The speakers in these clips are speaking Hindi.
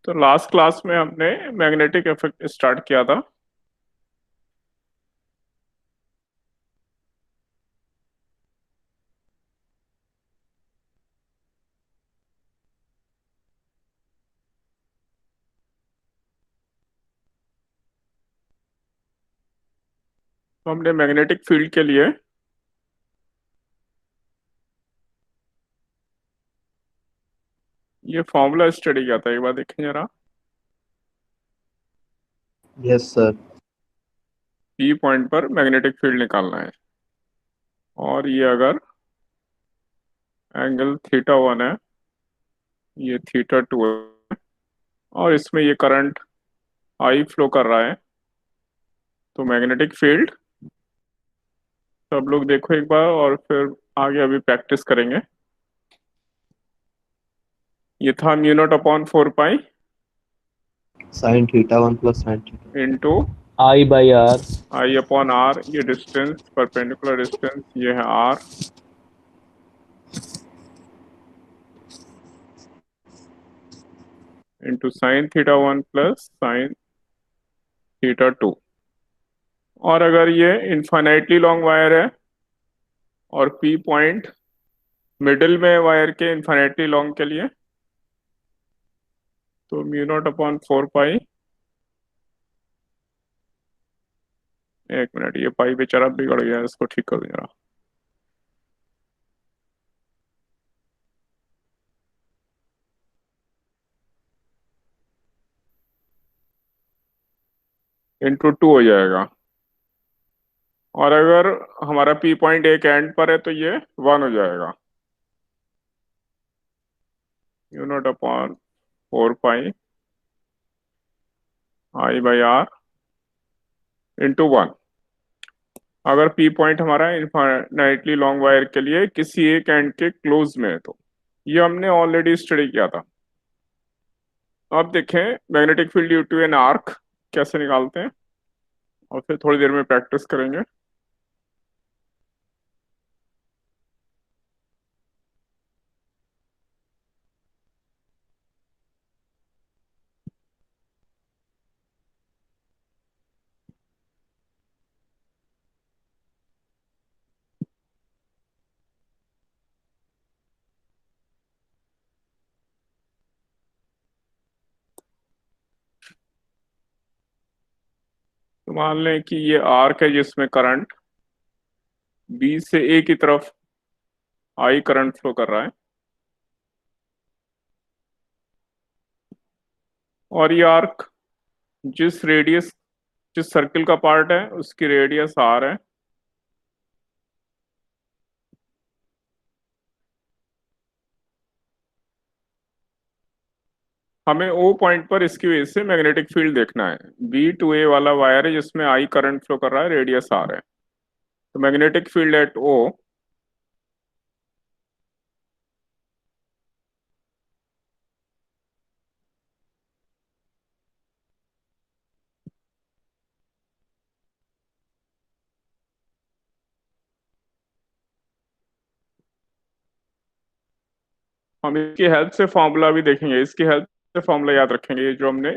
तो लास्ट क्लास में हमने मैग्नेटिक इफेक्ट स्टार्ट किया था। तो हमने मैग्नेटिक फील्ड के लिए ये फॉर्मूला स्टडी किया था। एक बार देखें जरा। Yes sir. पी पॉइंट पर मैग्नेटिक फील्ड निकालना है और ये अगर एंगल थीटा 1 है, ये थीटा 2 है और इसमें ये करंट आई फ्लो कर रहा है, तो मैग्नेटिक फील्ड। सब लोग देखो एक बार और फिर आगे अभी प्रैक्टिस करेंगे। ये था म्यू0/4 pi sine theta 1 plus sine theta. Into I/R। I/R। ये डिस्टेंस, परपेंडिकुलर डिस्टेंस, ये है R, into sin θ1 plus sin θ2। और अगर ये इनफाइनाइटली लॉन्ग वायर है और पी पॉइंट मिडिल में वायर के इनफाइनाइटली लॉन्ग के लिए, तो म्यू0/4 पाई। एक मिनट, ये पाई बेचारा बिगड़ गया है, इसको ठीक कर दो जरा। इंटू 2 हो जाएगा। और अगर हमारा पी पॉइंट एक एंड पर है तो ये 1 हो जाएगा। म्यू0/4 पाई I/R इंटू 1। अगर पी पॉइंट हमारा इनफाइनाइटली लॉन्ग वायर के लिए किसी एक एंड के क्लोज में है तो ये हमने ऑलरेडी स्टडी किया था। अब देखें magnetic field due to an arc कैसे निकालते हैं, और फिर थोड़ी देर में प्रैक्टिस करेंगे। तो मान लें कि ये आर्क है जिसमें करंट बी से ए की तरफ आई करंट फ्लो कर रहा है, और ये आर्क जिस सर्किल का पार्ट है उसकी रेडियस आर है। हमें ओ पॉइंट पर इसकी वजह से मैग्नेटिक फील्ड देखना है। बी टू ए वाला वायर है जिसमें आई करंट फ्लो कर रहा है, रेडियस आर है, तो मैग्नेटिक फील्ड एट ओ हम इसकी हेल्प से फॉर्मूला भी देखेंगे। इसकी हेल्प से फॉर्मूला याद रखेंगे, ये जो हमने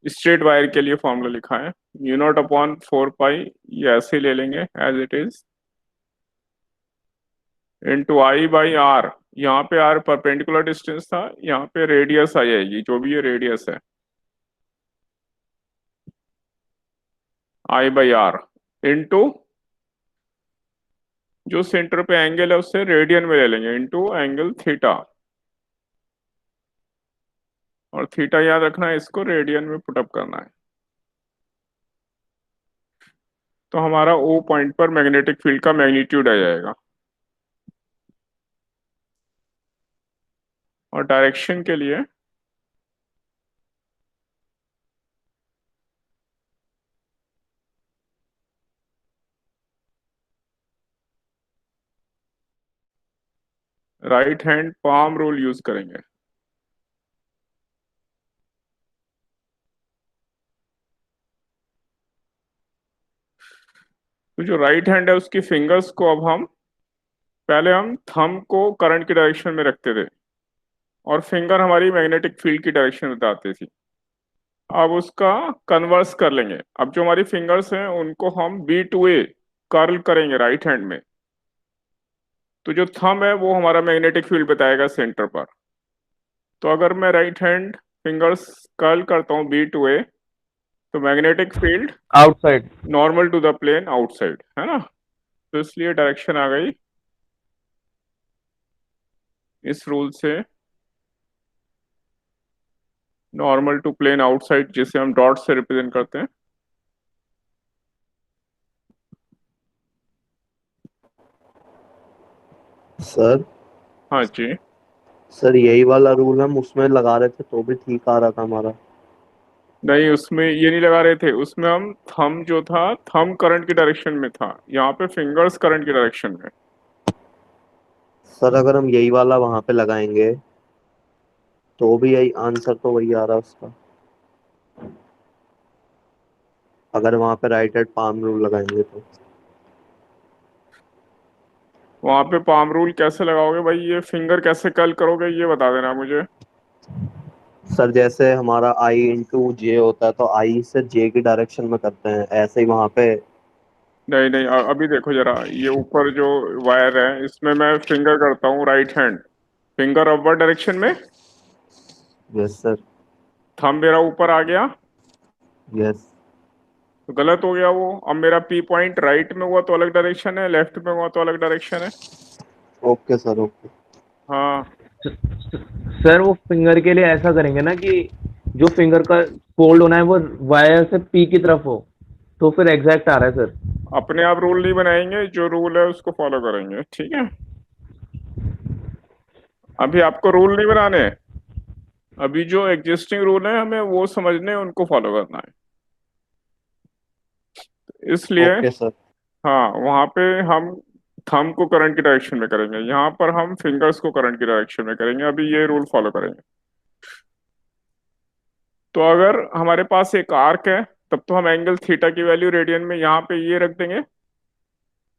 स्ट्रेट वायर के लिए फॉर्मूला लिखा है म्यू0/4 पाई, ये ऐसे ही ले लेंगे as it is, into I/R। यहाँ पे आर परपेंडिकुलर डिस्टेंस था, यहाँ पे रेडियस आ जाएगी, जो भी ये रेडियस है, I/R इंटू जो सेंटर पे एंगल है उससे रेडियन में ले लेंगे, इंटू एंगल थीटा। और थीटा याद रखना है, इसको रेडियन में पुटअप करना है। तो हमारा ओ पॉइंट पर मैग्नेटिक फील्ड का मैग्नीट्यूड आ जाएगा। और डायरेक्शन के लिए right hand palm rule use करेंगे। तो जो राइट हैंड है उसकी फिंगर्स को अब हम, पहले हम थंब को करंट की डायरेक्शन में रखते थे, और फिंगर हमारी मैग्नेटिक फील्ड की डायरेक्शन बताती थी। अब उसका कन्वर्स कर लेंगे। अब जो हमारी फिंगर्स हैं उनको हम बी टू ए कर्ल करेंगे राइट हैंड में। तो जो थंब है वो हमारा मैग्नेटिक फील्ड बताएगा सेंटर पर। तो अगर मैं राइट हैंड फिंगर्स कर्ल करता हूँ बी टू ए, तो magnetic field outside. Normal to the plane outside, है ना। तो इसलिए डायरेक्शन आ गई इस रूल से नॉर्मल टू प्लेन आउटसाइड, जिसे हम डॉट से रिप्रेजेंट करते हैं। सर हाँ जी। सर यही वाला रूल हम उसमें लगा रहे थे तो भी ठीक आ रहा था हमारा। नहीं, उसमें ये नहीं लगा रहे थे, उसमें हम थंब जो था थंब करंट की डायरेक्शन में था, यहाँ पे फिंगर्स करंट की डायरेक्शन में। सर अगर हम यही वाला वहां पे लगाएंगे तो भी यही आंसर तो वही आ रहा है उसका, अगर वहां पे राइट हैंड पाम रूल लगाएंगे तो। वहां पे पाम रूल कैसे लगाओगे भाई? ये फिंगर कैसे कर्ल करोगे ये बता देना मुझे। सर जैसे हमारा आई इंटू जे होता है तो आई से जे की डायरेक्शन में करते हैं, ऐसे ही वहां पे। नहीं नहीं, अभी देखो जरा, ये ऊपर जो वायर है इसमें मैं फिंगर करता हूँ right hand, finger upward direction में, यस सर। थंब मेरा ऊपर आ गया, यस। तो गलत हो गया वो। अब मेरा पी पॉइंट राइट में हुआ तो अलग डायरेक्शन है, लेफ्ट में हुआ तो अलग डायरेक्शन है। Okay sir okay. हाँ। सर वो फिंगर के लिए ऐसा करेंगे ना कि जो फिंगर का फोल्ड होना है वो वायर से पी की तरफ हो, तो फिर एग्जैक्ट आ रहा है सर। अपने आप रूल नहीं बनाएंगे, जो रूल है उसको फॉलो करेंगे, ठीक है। अभी आपको रूल नहीं बनाने हैं, अभी जो एग्जिस्टिंग रूल है हमें वो समझने हैं, उनको फॉलो करना है, इसलिए। Okay sir. हाँ, वहां पे हम थंब को करंट की डायरेक्शन में करेंगे, यहाँ पर हम फिंगर्स को करंट की डायरेक्शन में करेंगे, अभी ये रूल फॉलो करेंगे। तो अगर हमारे पास एक आर्क है, तब तो हम एंगल थीटा की वैल्यू रेडियन में यहाँ पे ये रख देंगे।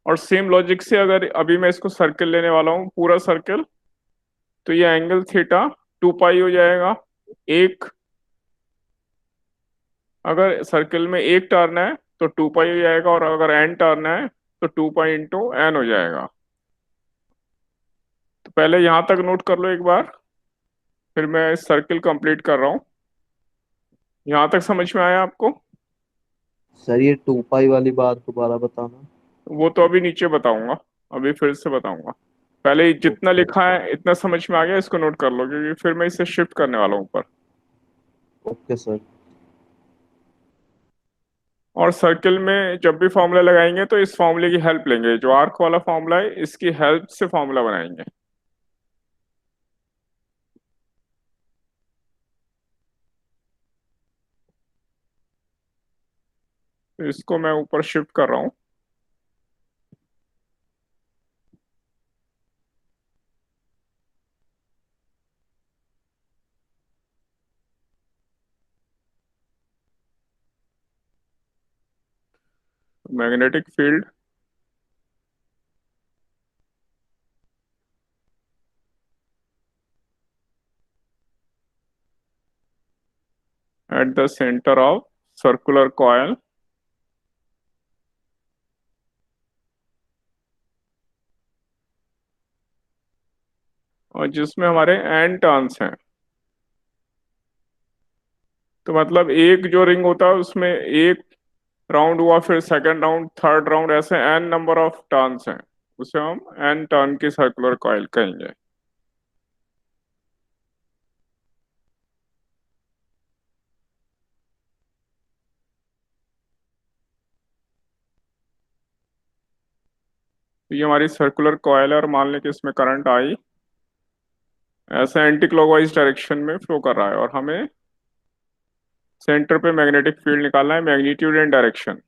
और सेम लॉजिक से अगर अभी मैं इसको सर्कल लेने वाला हूँ, पूरा सर्कल, तो ये एंगल थीटा 2 पाई हो जाएगा एक। अगर सर्कल में एक टर्न है तो 2 पाई हो जाएगा, और अगर एन टर्न है तो 2 पाई इंटू एन हो जाएगा। तो पहले यहां तक नोट कर लो एक बार, फिर मैं सर्कल कंप्लीट कर रहा हूँ। यहां तक समझ में आया आपको? सर ये 2 पाई वाली बात दोबारा बताना। वो तो अभी नीचे बताऊंगा, अभी फिर से बताऊंगा। पहले जितना ओके। लिखा है इतना समझ में आ गया, इसको नोट कर लो, क्योंकि फिर मैं इसे शिफ्ट करने वाला हूँ ऊपर। Okay sir. और सर्कल में जब भी फॉर्मूला लगाएंगे तो इस फॉर्मूले की हेल्प लेंगे, जो आर्क वाला फॉर्मूला है इसकी हेल्प से फॉर्मूला बनाएंगे। तो इसको मैं ऊपर शिफ्ट कर रहा हूँ। Magnetic field at the centre of circular coil, और जिसमें हमारे एन टर्न्स हैं। तो मतलब एक जो रिंग होता है उसमें एक राउंड हुआ, फिर सेकंड राउंड, थर्ड राउंड, ऐसे एन नंबर ऑफ टर्न्स हैं, उसे हम एन टर्न की सर्कुलर कॉइल कहेंगे। तो ये हमारी सर्कुलर कॉइल है, और मान लें कि इसमें करंट आई ऐसे एंटी क्लॉकवाइज डायरेक्शन में फ्लो कर रहा है, और हमें सेंटर पे मैग्नेटिक फील्ड निकालना है, मैग्नीट्यूड एंड डायरेक्शन।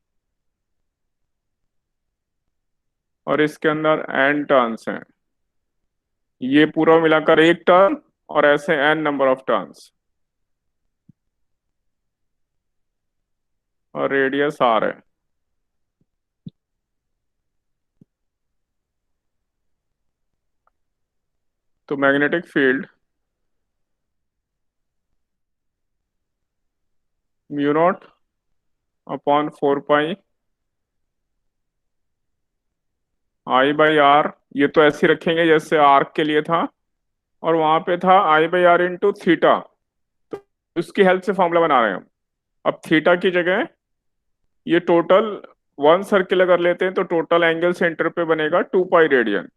और इसके अंदर एन टर्न्स हैं, ये पूरा मिलाकर एक टर्न, और ऐसे एन नंबर ऑफ टर्न्स, और रेडियस आर है। तो magnetic field mu naught upon 4 pi I by R. ये तो ऐसे ही रखेंगे जैसे आर्क के लिए था, और वहां पे था आई बाई आर इंटू थीटा, तो उसकी हेल्प से फॉर्मूला बना रहे हैं हम। अब थीटा की जगह ये टोटल वन सर्किल अगर लेते हैं तो टोटल एंगल सेंटर पे बनेगा 2 पाई रेडियन,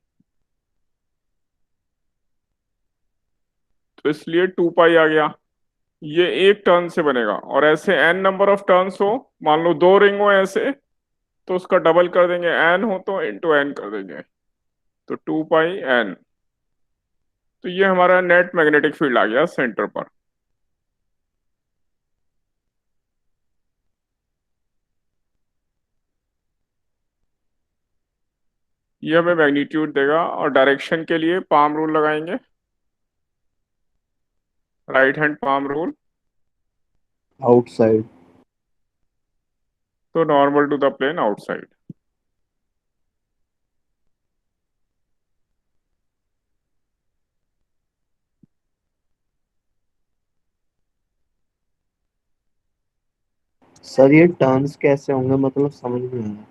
तो इसलिए 2 पाई आ गया। ये एक टर्न से बनेगा, और ऐसे एन नंबर ऑफ टर्न्स हो, मान लो 2 रिंग हो ऐसे, तो उसका डबल कर देंगे, एन हो तो इंटू एन कर देंगे, तो 2 पाई एन। तो ये हमारा नेट मैग्नेटिक फील्ड आ गया सेंटर पर। ये हमें मैग्नीट्यूड देगा, और डायरेक्शन के लिए पाम रूल लगाएंगे, right hand palm rule. Outside. तो normal to the plane outside. Sir ये टर्न्स कैसे होंगे, मतलब समझ नहीं आया।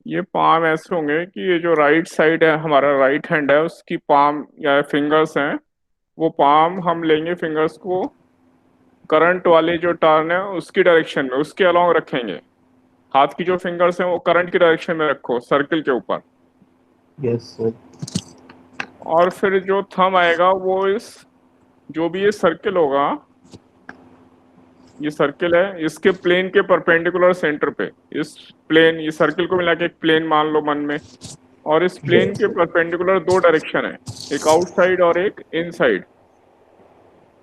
ये पाम ऐसे होंगे कि ये जो राइट साइड है, हमारा राइट हैंड है, उसकी पाम या फिंगर्स हैं, वो पाम हम लेंगे फिंगर्स को करंट वाले जो टर्न है उसकी डायरेक्शन में, उसके अलोंग रखेंगे। हाथ की जो फिंगर्स हैं वो करंट की डायरेक्शन में रखो सर्किल के ऊपर, यस सर। और फिर जो थंब आएगा वो इस, जो भी ये सर्किल होगा, ये सर्किल है, इसके प्लेन के परपेंडिकुलर सेंटर पे, इस प्लेन, ये सर्किल को मिला के एक प्लेन मान लो मन में, और इस प्लेन के यस। परपेंडिकुलर 2 डायरेक्शन है, एक आउटसाइड और एक इनसाइड,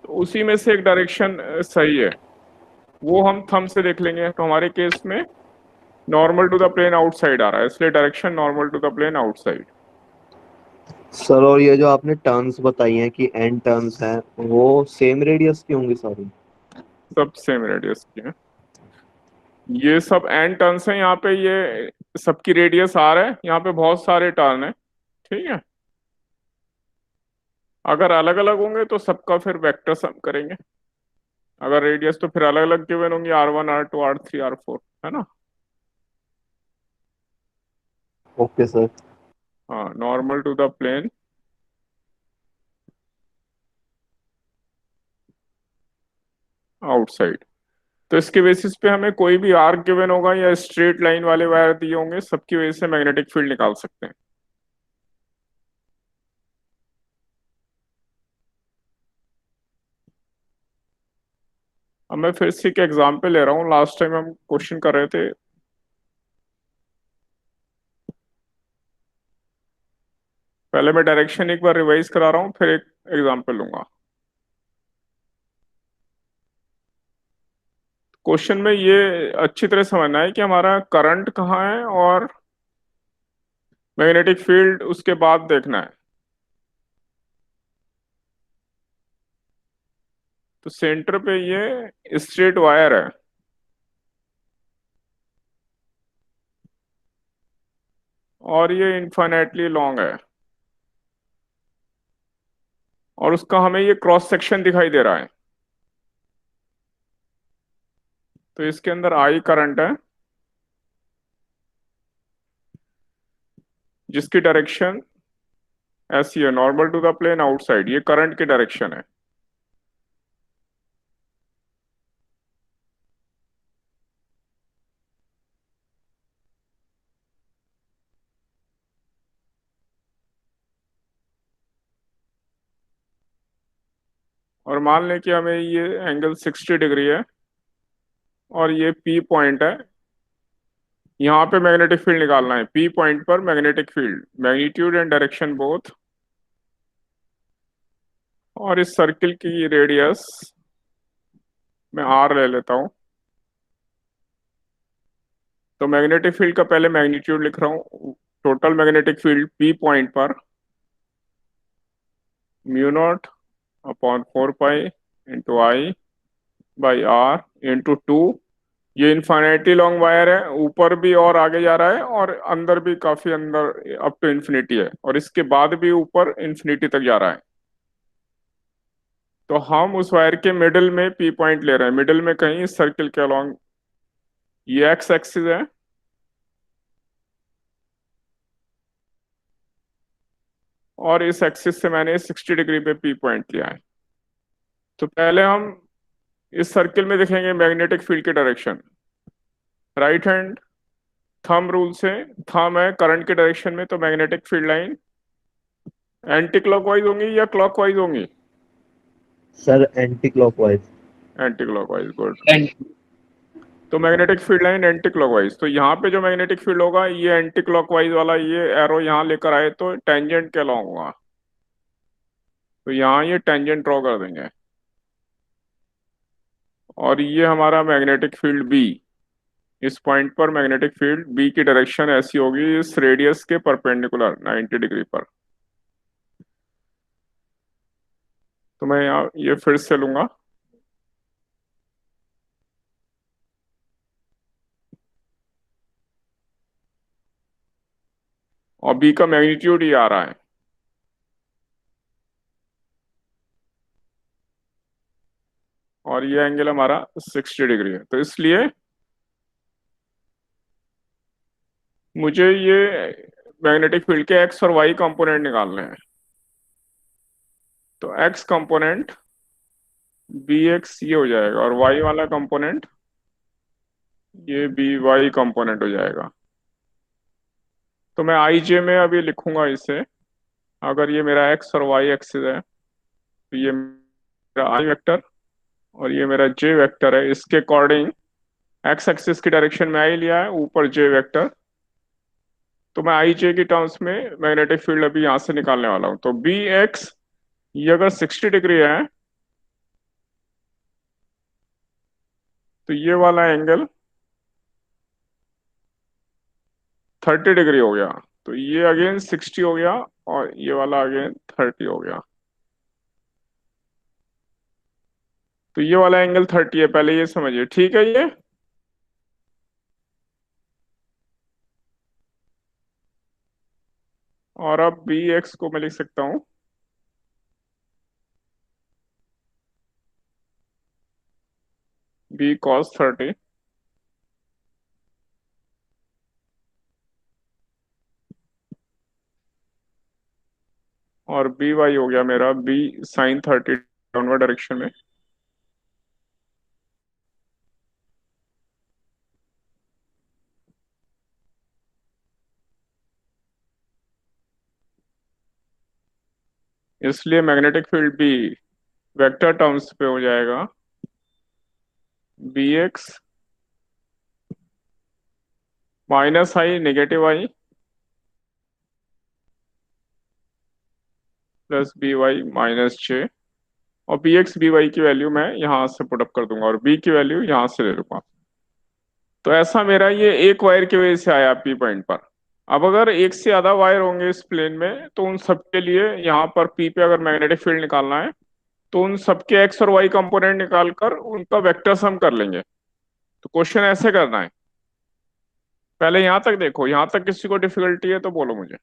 तो उसी में से एक डायरेक्शन सही है, वो हम थंब से देख लेंगे। तो हमारे केस में normal to the plane outside आ रहा है, इसलिए direction normal to the plane outside. Sir और ये जो आपने टर्न्स बताई हैं कि एन टर्न्स हैं, वो सेम रेडियस की होंगी सारी? सब सेम रेडियस की है, ये सब एन टर्न्स हैं, यहाँ पे ये सबकी रेडियस आर है, यहाँ पे बहुत सारे टर्न है, ठीक है। अगर अलग अलग होंगे तो सबका फिर वेक्टर सम करेंगे, अगर रेडियस तो फिर अलग अलग गिवन होंगी, R1 R2 R3 R4, है ना। Okay sir. हाँ, normal to the plane outside. तो इसके बेसिस पे हमें कोई भी आर्क गिवन होगा या स्ट्रेट लाइन वाले वायर दिए होंगे, सबकी वजह से मैग्नेटिक फील्ड निकाल सकते हैं। अब मैं फिर से एक एग्जांपल ले रहा हूँ, लास्ट टाइम हम क्वेश्चन कर रहे थे। पहले मैं डायरेक्शन एक बार रिवाइज करा रहा हूँ, फिर एक एग्जांपल लूंगा। क्वेश्चन में ये अच्छी तरह समझना है कि हमारा करंट कहाँ है और मैग्नेटिक फील्ड उसके बाद देखना है। तो सेंटर पे ये स्ट्रेट वायर है, और ये इनफाइनाइटली लॉन्ग है, और उसका हमें ये क्रॉस सेक्शन दिखाई दे रहा है। तो इसके अंदर आई करंट है, जिसकी डायरेक्शन ऐसी है, normal to the plane outside, ये करंट की डायरेक्शन है। और मान लें कि हमें ये एंगल 60 डिग्री है, और ये पी पॉइंट है, यहाँ पे मैग्नेटिक फील्ड निकालना है, पी पॉइंट पर magnetic field, magnitude and direction both. और इस सर्किल की रेडियस मैं आर ले लेता हूँ। तो मैग्नेटिक फील्ड का पहले मैग्नीट्यूड लिख रहा हूँ, total magnetic field P point पर mu naught upon 4 pi into I by R into 2। ये इनफाइनाइटली लॉन्ग वायर है, ऊपर भी और आगे जा रहा है, और अंदर भी काफी अंदर अप टू इन्फिनिटी है, और इसके बाद भी ऊपर इन्फिनिटी तक जा रहा है। तो हम उस वायर के मिडिल में पी पॉइंट ले रहे हैं, मिडिल में कहीं इस सर्किल के अलोंग। ये एक्स एक्सिस है, और इस एक्सिस से मैंने 60 डिग्री पे पी पॉइंट लिया है। तो पहले हम इस सर्किल में देखेंगे मैग्नेटिक फील्ड की direction. Right hand thumb rule से, थंब है करंट के डायरेक्शन में, तो magnetic field line anti clockwise होंगी या क्लॉकवाइज होंगी? Sir anti clockwise. Anti clockwise, good. तो magnetic field line anti clockwise, तो यहाँ पे जो मैग्नेटिक फील्ड होगा ये एंटी क्लॉकवाइज वाला, ये एरो यहाँ लेकर आए तो टेंजेंट के अलॉन्ग होगा। तो यहाँ ये टेंजेंट ड्रॉ कर देंगे, और ये हमारा मैग्नेटिक फील्ड बी। इस पॉइंट पर मैग्नेटिक फील्ड बी की डायरेक्शन ऐसी होगी इस रेडियस के परपेंडिकुलर 90 डिग्री पर। तो मैं यहाँ ये फिर से लूंगा, और बी का मैग्नीट्यूड ये आ रहा है, और ये एंगल हमारा 60 डिग्री है। तो इसलिए मुझे ये मैग्नेटिक फील्ड के एक्स और वाई कंपोनेंट निकालने हैं। तो एक्स कंपोनेंट बी एक्स ये हो जाएगा, और वाई वाला कंपोनेंट ये बी वाई कंपोनेंट हो जाएगा। तो मैं आई जे में अभी लिखूंगा इसे। अगर ये मेरा एक्स और वाई एक्सिस है, तो ये मेरा आई वेक्टर और ये मेरा जे वेक्टर है। इसके अकॉर्डिंग एक्स एक्सिस की डायरेक्शन में आई लिया है, ऊपर जे वेक्टर। तो मैं आई जे की टर्म्स में मैग्नेटिक फील्ड अभी यहां से निकालने वाला हूं। तो बी एक्स ये अगर 60 डिग्री है, तो ये वाला एंगल 30 डिग्री हो गया। तो ये अगेन 60 हो गया, और ये वाला अगेन 30 हो गया। तो ये वाला एंगल 30 है, पहले ये समझिए, ठीक है ये। और अब बी एक्स को मैं लिख सकता हूँ बी कॉस 30, और बी वाई हो गया मेरा बी साइन 30 डाउनवर्ड डायरेक्शन में। इसलिए magnetic field B vector terms पे हो जाएगा B X minus I negative I plus B Y minus J. और बी एक्स बी वाई की वैल्यू मैं यहाँ से पुटअप कर दूंगा, और बी की वैल्यू यहाँ से ले लूंगा। तो ऐसा मेरा ये एक वायर की वजह से आया पी पॉइंट पर। अब अगर एक से ज्यादा वायर होंगे इस प्लेन में, तो उन सबके लिए यहाँ पर पी पे अगर मैग्नेटिक फील्ड निकालना है, तो उन सबके एक्स और वाई कंपोनेंट निकालकर उनका वेक्टर सम कर लेंगे। तो क्वेश्चन ऐसे करना है। पहले यहां तक देखो, यहां तक किसी को डिफिकल्टी है तो बोलो मुझे।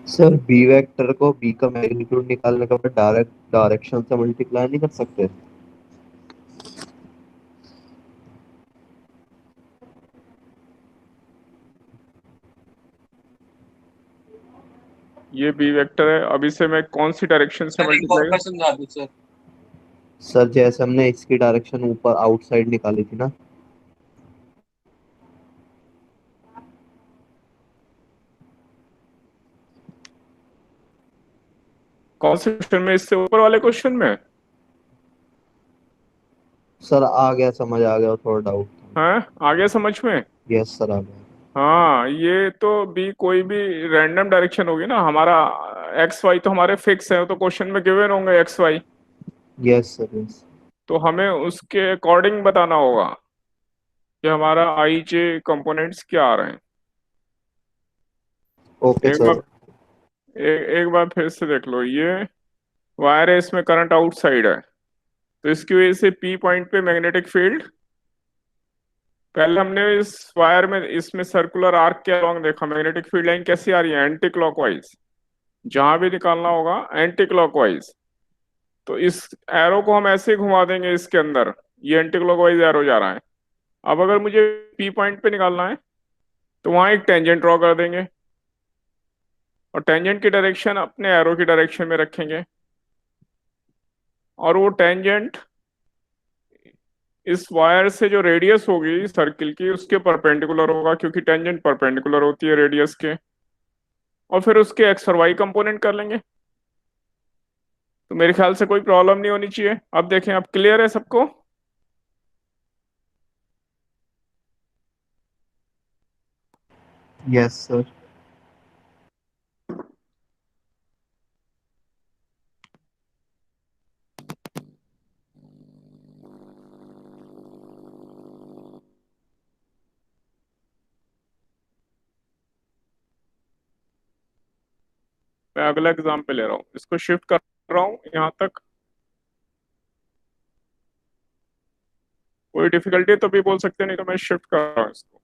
सर बी वेक्टर को बी का मैग्नीट्यूड निकालने के बाद डायरेक्ट डायरेक्शन से मल्टीप्लाई नहीं कर सकते? ये बी वेक्टर है, अभी से मैं कौन सी डायरेक्शन से सर एक बार मल्टीप्लाई? फिर समझा दो सर। सर जैसे हमने इसकी डायरेक्शन ऊपर आउटसाइड निकाली थी ना, कौन से क्वेश्चन में? इससे ऊपर वाले क्वेश्चन में? सर आ गया, समझ आ गया, थोड़ा डाउट था। हाँ, आ गया समझ में। यस सर आ गया। हाँ, ये तो बी कोई भी रैंडम डायरेक्शन होगी ना हमारा। एक्स वाई तो हमारे फिक्स है, तो क्वेश्चन में गिवन होंगे X Y. Yes sir yes. तो हमें उसके अकॉर्डिंग बताना होगा कि हमारा आई जे कंपोनेंट्स क्या आ रहे हैं। ओके एक सर। बार एक बार फिर से देख लो, ये वायर है, इसमें करंट आउटसाइड है, तो इसकी वजह से पी पॉइंट पे मैग्नेटिक फील्ड पहले हमने इस वायर में इसमें सर्कुलर आर्क के अलोंग देखा मैग्नेटिक फील्ड लाइन कैसी आ रही है, एंटी क्लॉकवाइज। जहां भी निकालना होगा एंटी क्लॉकवाइज। तो इस एरो को हम ऐसे ही घुमा देंगे इसके अंदर, ये एंटी क्लॉकवाइज एरो जा रहा है। अब अगर मुझे पी पॉइंट पे निकालना है तो वहां एक टेंजेंट ड्रॉ कर देंगे, और टेंजेंट की डायरेक्शन अपने एरो की डायरेक्शन में रखेंगे, और वो टेंजेंट इस वायर से जो रेडियस होगी सर्किल की उसके परपेंडिकुलर होगा, क्योंकि टेंजेंट परपेंडिकुलर होती है रेडियस के। और फिर उसके एक्स और वाई कंपोनेंट कर लेंगे। तो मेरे ख्याल से कोई प्रॉब्लम नहीं होनी चाहिए। अब देखें, अब क्लियर है सबको? Yes sir. मैं अगला एग्जाम पे ले रहा हूँ, इसको शिफ्ट कर रहा हूँ यहाँ तक। कोई डिफिकल्टी तो भी बोल सकते, नहीं तो मैं शिफ्ट कर रहा हूँ इसको।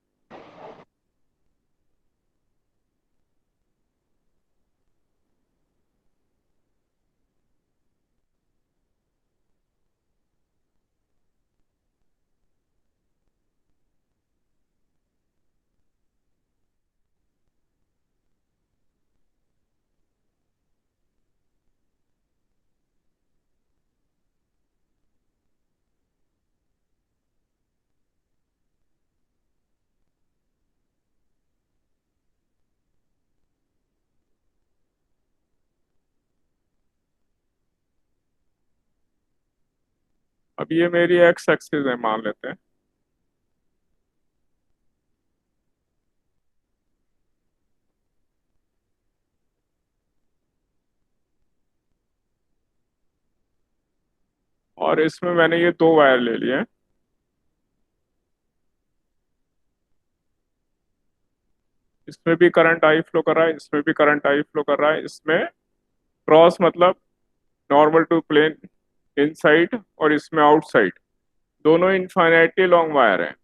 अब ये मेरी एक्स एक्सिस है मान लेते हैं। और इसमें मैंने ये दो वायर ले लिए हैं। इसमें भी करंट आई फ्लो कर रहा है, इसमें भी करंट आई फ्लो कर रहा है। इसमें क्रॉस मतलब नॉर्मल टू प्लेन इनसाइड, और इसमें आउटसाइड। दोनों इनफाइनाइटली लॉन्ग वायर हैं।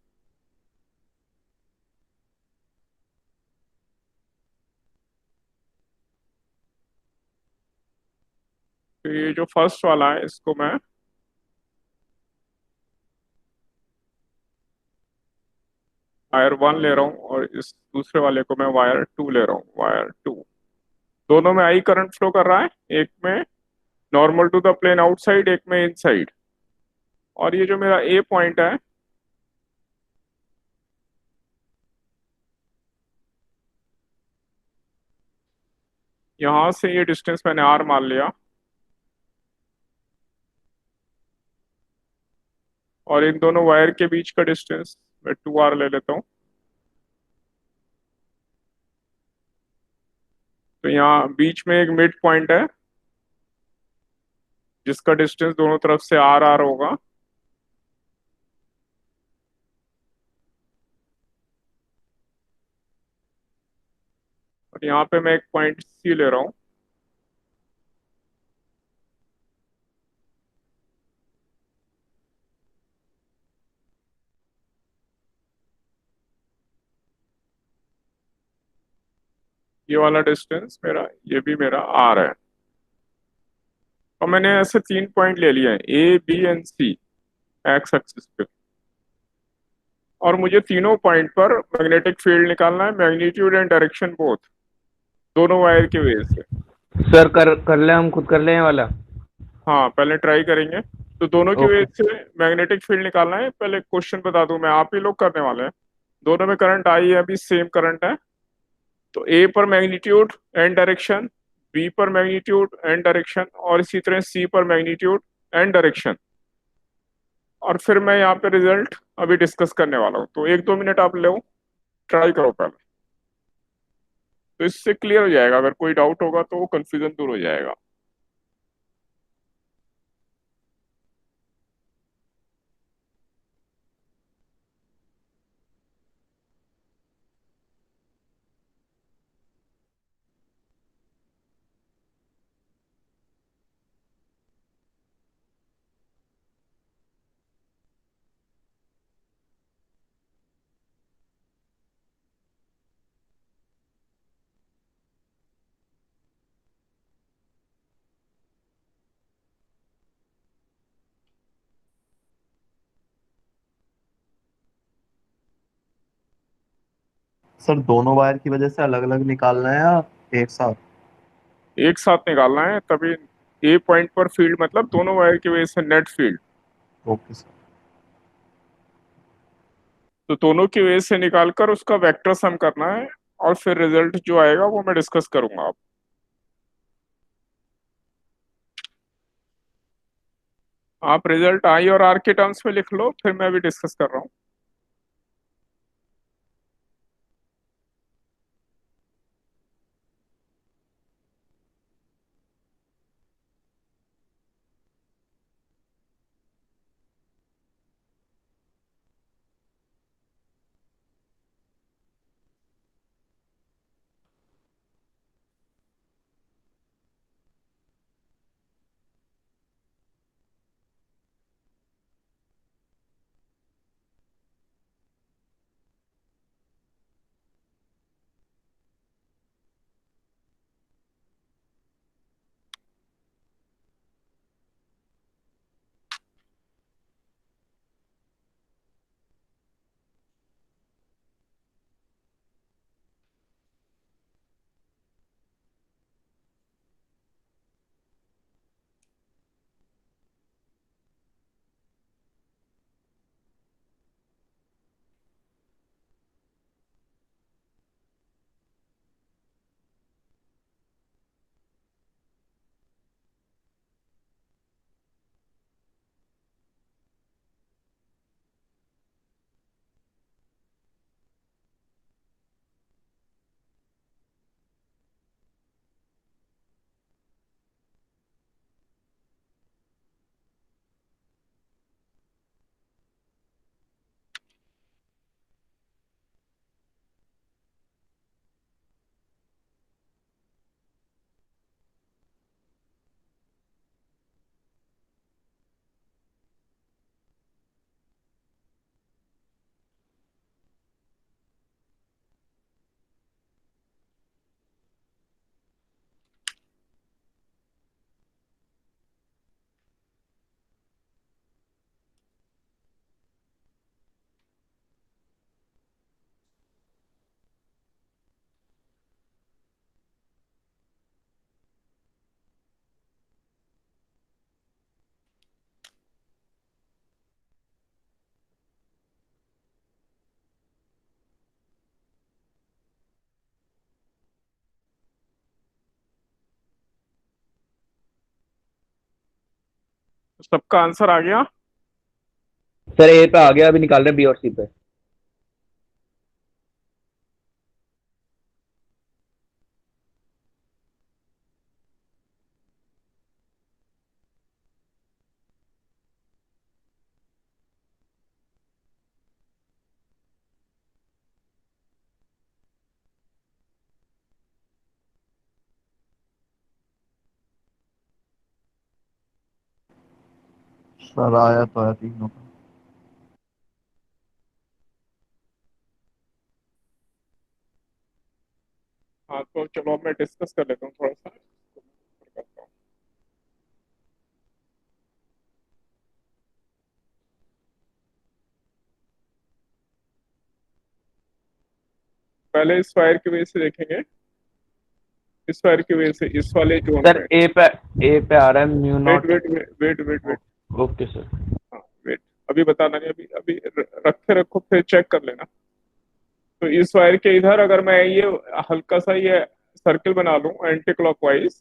तो ये जो फर्स्ट वाला है इसको मैं वायर वन ले रहा हूँ, और इस दूसरे वाले को मैं वायर टू ले रहा हूँ, वायर टू। दोनों में आई करंट फ्लो कर रहा है, एक में normal to the plane outside, एक में इनसाइड। और ये जो मेरा ए पॉइंट है, यहां से ये डिस्टेंस मैंने आर मान लिया, और इन दोनों वायर के बीच का डिस्टेंस मैं टू आर ले लेता हूँ। तो यहाँ बीच में एक मिड पॉइंट है जिसका डिस्टेंस दोनों तरफ से आर आर होगा। और यहाँ पे मैं एक पॉइंट सी ले रहा हूँ। ये वाला डिस्टेंस मेरा, ये भी मेरा आर है। और मैंने ऐसे तीन पॉइंट ले लिए हैं, A B and C, X axis पे। और मुझे तीनों पॉइंट पर मैग्नेटिक फील्ड निकालना है, मैग्नीट्यूड एंड डायरेक्शन बोथ, दोनों वायर की वजह से। सर कर कर ले, हम खुद कर ले ये वाला। हाँ, पहले ट्राई करेंगे। तो दोनों की वजह ओके। से मैग्नेटिक फील्ड निकालना है। पहले क्वेश्चन बता दूं मैं, आप ही लोग करने वाले हैं। दोनों में करंट आई है, अभी सेम करंट है। तो ए पर मैग्नीट्यूड एंड डायरेक्शन, बी पर मैग्नीट्यूड एंड डायरेक्शन, और इसी तरह सी पर मैग्नीट्यूड एंड डायरेक्शन। और फिर मैं यहाँ पे रिजल्ट अभी डिस्कस करने वाला हूँ। तो एक दो मिनट आप लो, ट्राई करो पहले। तो इससे क्लियर हो जाएगा, अगर कोई डाउट होगा तो वो कंफ्यूजन दूर हो जाएगा। सर दोनों वायर की वजह से अलग अलग निकालना है या एक साथ? एक साथ निकालना है, तभी ए पॉइंट पर फील्ड मतलब दोनों वायर की वजह से नेट फील्ड। Okay sir. तो दोनों की वजह से निकालकर उसका वेक्टर सम करना है, और फिर रिजल्ट जो आएगा वो मैं डिस्कस करूंगा। आप रिजल्ट आई और आर के टर्म्स में लिख लो, फिर मैं भी डिस्कस कर रहा हूँ। सबका आंसर आ गया? सर ए पे आ गया, अभी निकाल रहे बी और सी पे। सर आया तो है तीनों का। हाँ तो चलो अब मैं डिस्कस कर लेता हूँ थोड़ा सा, करता हूँ। पहले इस वायर की वजह से देखेंगे, इस वायर की वजह से इस वाले जोन सर में। ए पे आ रहा है mu wait naught. Wait wait wait wait. Okay sir. हाँ वेट, अभी बताना नहीं, अभी अभी रखे रखो, फिर चेक कर लेना। तो इस वायर के इधर अगर मैं ये हल्का सा ये सर्किल बना लूं एंटी क्लॉकवाइज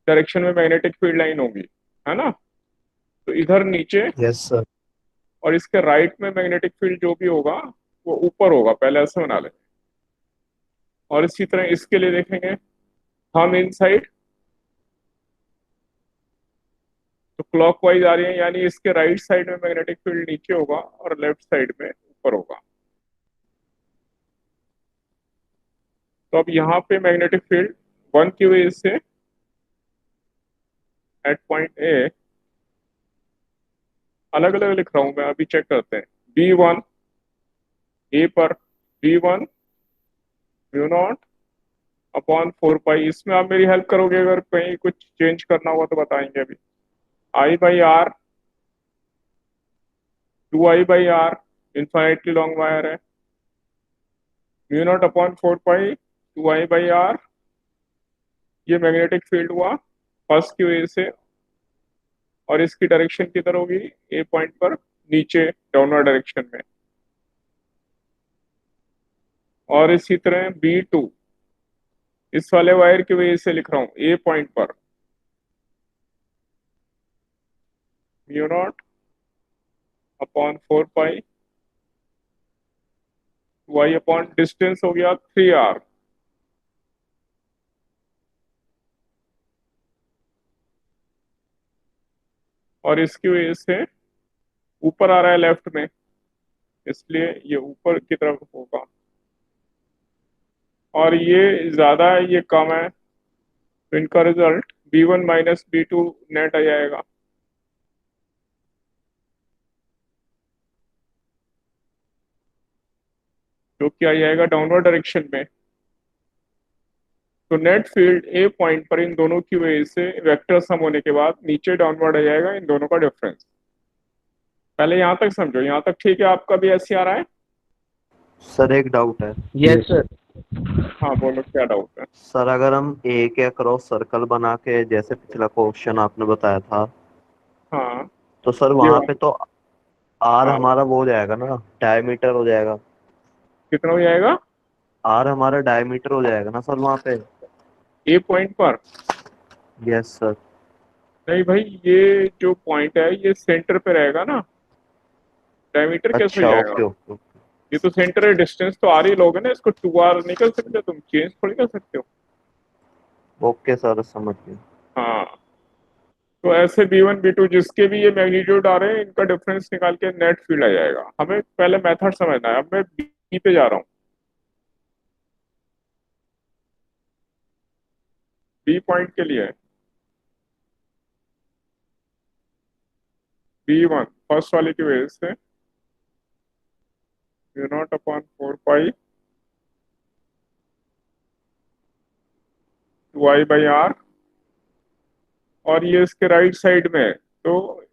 डायरेक्शन में, मैग्नेटिक फील्ड लाइन होगी, है ना? तो इधर नीचे यस सर। और इसके राइट में मैग्नेटिक फील्ड जो भी होगा वो ऊपर होगा, पहले ऐसे बना लें। और इसी तरह इसके लिए देखेंगे, हम इन साइड तो क्लॉकवाइज आ रही है, यानी इसके राइट साइड में मैग्नेटिक फील्ड नीचे होगा और लेफ्ट साइड में ऊपर होगा। तो अब यहाँ पे मैग्नेटिक फील्ड वन की वजह से एट पॉइंट ए, अलग अलग लिख रहा हूं मैं, अभी चेक करते हैं। बी वन ए पर, B one mu naught upon 4 pi. इसमें आप मेरी हेल्प करोगे, अगर कहीं कुछ चेंज करना हुआ तो बताएंगे अभी। I by R, 2 I by R, infinitely long wire है। Mu naught upon 4 pi 2I/r, ये मैग्नेटिक फील्ड हुआ फर्स्ट की वजह से, और इसकी डायरेक्शन किधर होगी, ए पॉइंट पर नीचे डाउनवर्ड डायरेक्शन में। और इसी तरह B2 इस वाले वायर की वजह से लिख रहा हूं ए पॉइंट पर म्यू नॉट अपॉन 4 पाई 2I अपॉन डिस्टेंस हो गया 3r, और इसकी वजह से ऊपर आ रहा है लेफ्ट में, इसलिए ये ऊपर की तरफ होगा, और ये ज्यादा है ये कम है, तो इनका result B1 minus B2 net आ जाएगा। जो कि आ जाएगा डाउनवर्ड डायरेक्शन में। तो नेट फील्ड ए पॉइंट पर इन दोनों की वजह से वेक्टर सम होने के बाद नीचे डाउनवर्ड आ जाएगा इन दोनों का डिफरेंस। पहले यहां तक समझो, यहां तक ठीक है, आपका भी ऐसे आ रहा है? सर एक डाउट है। Yes sir. हाँ बोलो, क्या डाउट है? सर अगर हम ए के अक्रॉस सर्कल बना के जैसे पिछला क्वेश्चन आपने बताया था, हाँ तो सर ये वहां पे वाला। तो आर हाँ हमारा वो हो जाएगा ना, डायमीटर हो जाएगा। कितना हो जाएगा आर हमारा डायमीटर हो जाएगा ना सर वहां पे। ए पॉइंट पर? Yes sir. नहीं भाई, ये जो पॉइंट है ये सेंटर पे रहेगा ना, डायमीटर कैसे हो अच्छा जाएगा? Okay okay. ये तो सेंटर है, डिस्टेंस तो आर ही लोगे ना, इसको 2r नहीं कर सकते तुम, चेंज थोड़ी कर सकते हो। ओके सर समझ गए। हाँ, तो ऐसे B1 B2 जिसके भी ये मैग्नीट्यूड आ रहे हैं, इनका डिफरेंस निकाल के नेट फील्ड आ जाएगा। हमें पहले मेथड समझना है। अब मैं बी पे जा रहा हूँ। बी पॉइंट के लिए B1 फर्स्ट वाले की वजह से mu naught upon 4 pi 2I/r, और ये इसके राइट साइड में है, तो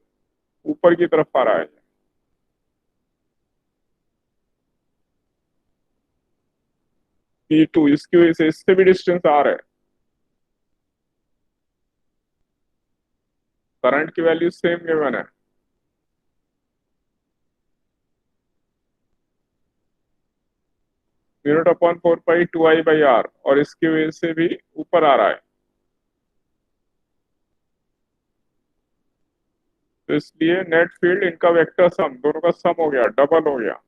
ऊपर की तरफ आ रहा है। B2 इसकी वजह से इससे भी डिस्टेंस आ रहा है। करंट की वैल्यू सेम गिवन है। Mu naught upon 4 pi 2I/r, और इसकी वजह से भी ऊपर आ रहा है, तो इसलिए नेट फील्ड इनका वेक्टर सम, दोनों का सम हो गया, डबल हो गया।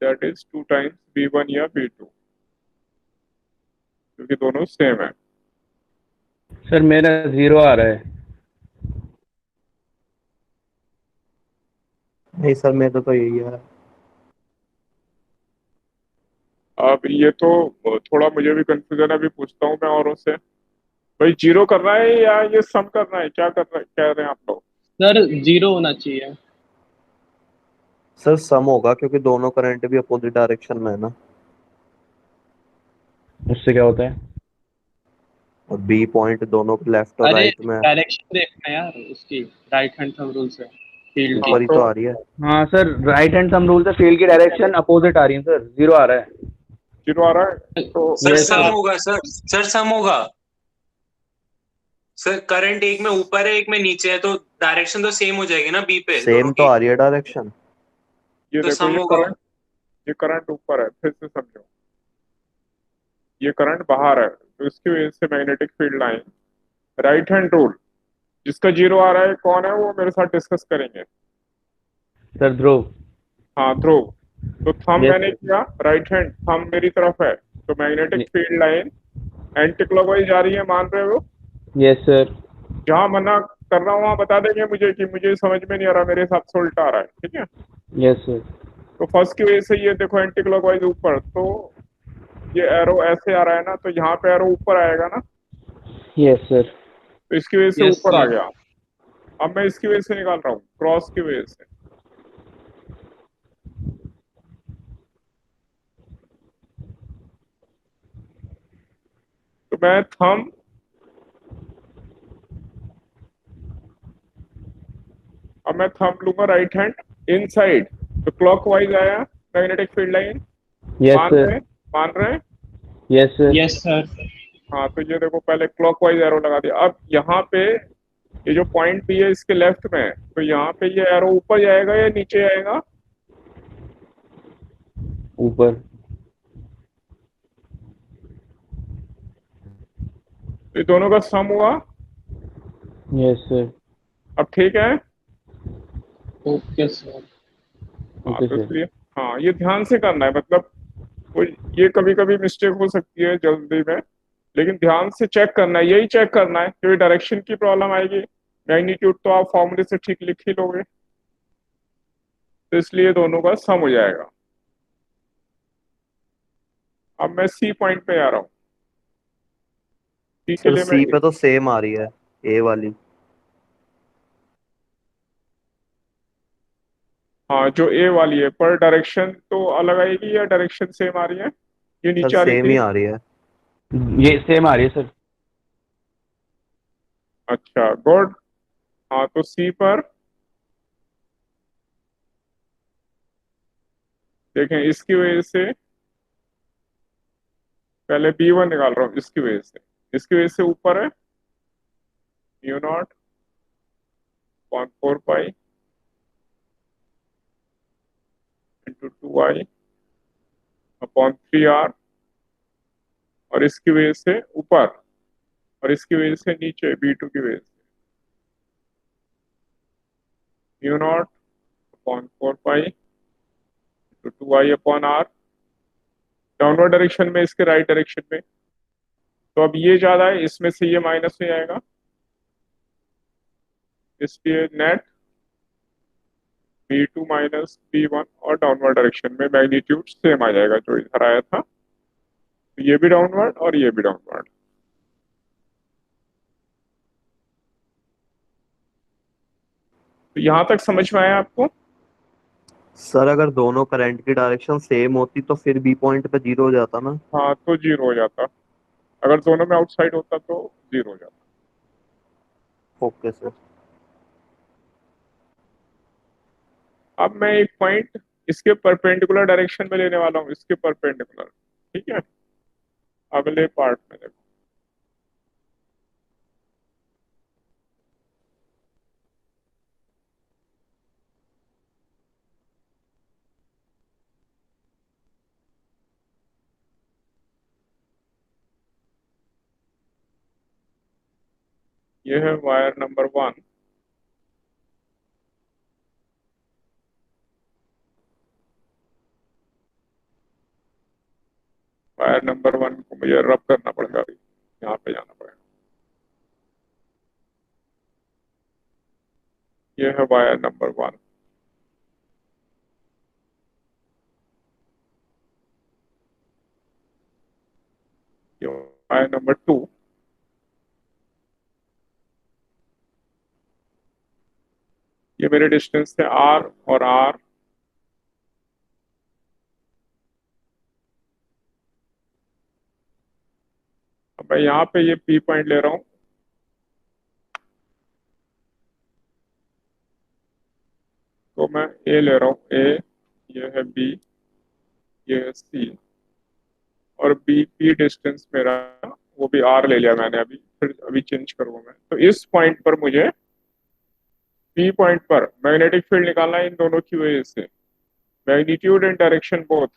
दैट इज 2 टाइम्स B1 या B2, क्योंकि दोनों सेम है। सर मेरा 0 आ रहा है। नहीं सर मेरे तो यही है। अब ये तो थोड़ा मुझे भी कंफ्यूजन है, अभी पूछता हूँ मैं औरों से। भाई जीरो करना है या ये सम करना है, क्या कर रहे कह रहे हैं आप लोग? सर 0 होना चाहिए। सर सम होगा क्योंकि दोनों करंट भी अपोजिट डायरेक्शन में है ना। उससे क्या होता है? और बी पॉइंट दोनों लेफ्ट और अरे राइट में है। डायरेक्शन देखना है यार उसकी, राइट हैंड थंब रूल से फील्ड की। ऊपर ही तो आ रही है। हाँ sir, right hand thumb rule से फील्ड की डायरेक्शन अपोजिट आ रही है सर, 0 आ रहा है। जीरो आ रहा है तो सर यस सम सर। होगा सर सम होगा। सर करंट एक में ऊपर है एक में नीचे है, तो डायरेक्शन तो सेम हो जाएगी ना बी पे दोनों सेम तो की। आ रही है डायरेक्शन। ये तो देखो, सम होगा। ये करंट ऊपर है, फिर से समझो, ये करंट बाहर है, तो इसकी वजह से magnetic field line, right hand rule, जिसका जीरो आ रहा है कौन है वो मेरे साथ डिस्कस करेंगे। सर ध्रुव। हाँ ध्रुव। तो थंब यस मैंने सर। किया, राइट हैंड थंब मेरी तरफ है, तो magnetic field line anti clockwise जा रही है, मान रहे हो? Yes sir. जहां मना कर रहा हूँ वहां बता देंगे मुझे कि मुझे समझ में नहीं आ रहा, मेरे हिसाब से उल्टा आ रहा है, ठीक है? Yes sir. तो फर्स्ट की वजह से ये देखो एंटी क्लॉकवाइज ऊपर, तो ये एरो ऐसे आ रहा है ना, तो यहाँ पे एरो ऊपर आएगा ना, यस सर। तो इसकी वजह से यस ऊपर आ सर। गया। अब मैं इसकी वजह से निकाल रहा हूँ, क्रॉस की वजह से। तो मैं थंब अब मैं थंब लूंगा राइट हैंड इनसाइड, तो क्लॉकवाइज आया मैग्नेटिक फील्ड लाइन। यस मान सर, रहे मान रहे हैं? Yes sir, yes sir. हाँ, तो ये देखो पहले क्लॉकवाइज एरो लगा दिया। अब यहाँ पे ये जो पॉइंट भी है इसके लेफ्ट में है, तो यहाँ पे ये एरो ऊपर जाएगा या नीचे आएगा? ऊपर। तो ये दोनों का सम हुआ। यस सर, अब ठीक है। Okay sir. हाँ, ओके तो सर। इसलिए हाँ, ये ध्यान से करना है, मतलब वो ये कभी कभी मिस्टेक हो सकती है जल्दी में, लेकिन ध्यान से चेक करना है, यही चेक करना है, क्योंकि डायरेक्शन की प्रॉब्लम आएगी। मैग्नीट्यूड तो आप फॉर्मूले से ठीक लिख ही लोगे, तो इसलिए दोनों का सम हो जाएगा। अब मैं सी पॉइंट पे आ रहा हूँ। सी के सर लिए मैं सी पे तो सेम आ रही है, ए वाली। हाँ, जो ए वाली है, पर डायरेक्शन तो अलग आएगी या डायरेक्शन सेम आ रही है? ये सर नीचे आ रही सेम थी। ही आ रही है। ये सेम आ रही है सर। अच्छा, गुड। हाँ, तो सी पर देखें, इसकी वजह से पहले B1 निकाल रहा हूँ, इसकी वजह से ऊपर है mu naught upon 4 pi into 2I upon 3R, और इसकी वजह से ऊपर और इसकी वजह से नीचे B2 की वजह से mu naught upon 4 pi into 2I upon R, downward direction में, इसके राइट डायरेक्शन में। तो अब ये ज्यादा है, इसमें से ये माइनस हो जाएगा, इसलिए नेट B2 माइनस B1, और डाउनवर्ड डायरेक्शन में मैग्नीट्यूड सेम आ जाएगा जो इधर आया था। तो ये भी डाउनवर्ड और ये भी डाउनवर्ड। तो यहां तक समझ में आया आपको? सर अगर दोनों करंट की डायरेक्शन सेम होती तो फिर बी पॉइंट पे जीरो हो जाता ना। हाँ, तो जीरो हो जाता। अगर दोनों में आउटसाइड होता तो जीरो हो जाता। Okay sir. अब मैं एक पॉइंट इसके परपेंडिकुलर डायरेक्शन में लेने वाला हूँ, इसके परपेंडिकुलर। ठीक है, अगले पार्ट में देखो। ये है वायर नंबर 1। वायर नंबर 1 को मुझे रब करना पड़ेगा, अभी यहाँ पे जाना पड़ेगा। ये है वायर नंबर 1। ये वायर नंबर 2। ये मेरे डिस्टेंस थे R और R। अब मैं यहाँ पे ये P पॉइंट ले रहा हूँ, तो मैं A ले रहा हूँ, A, ये है B, ये है C, और बी पी डिस्टेंस मेरा, वो भी R ले लिया मैंने, अभी फिर अभी चेंज करूंगा मैं। तो इस पॉइंट पर मुझे, P पॉइंट पर मैग्नेटिक फील्ड निकालना है इन दोनों की वजह से, मैग्नीट्यूड एंड डायरेक्शन बोथ।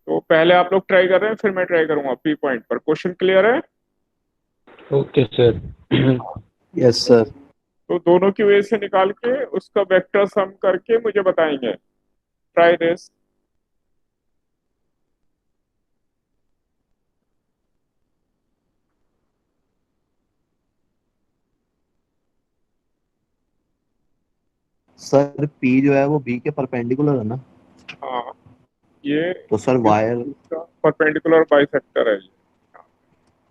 तो पहले आप लोग ट्राई कर रहे हैं, फिर मैं ट्राई करूंगा P पॉइंट पर। क्वेश्चन क्लियर है? Okay sir. Yes sir. तो दोनों की वजह से निकाल के उसका वेक्टर सम करके मुझे बताएंगे। Try this. सर पी जो है वो बी के परपेंडिकुलर है ना। हाँ, ये तो सर वायर इसका परपेंडिकुलर बाइसेक्टर है ये।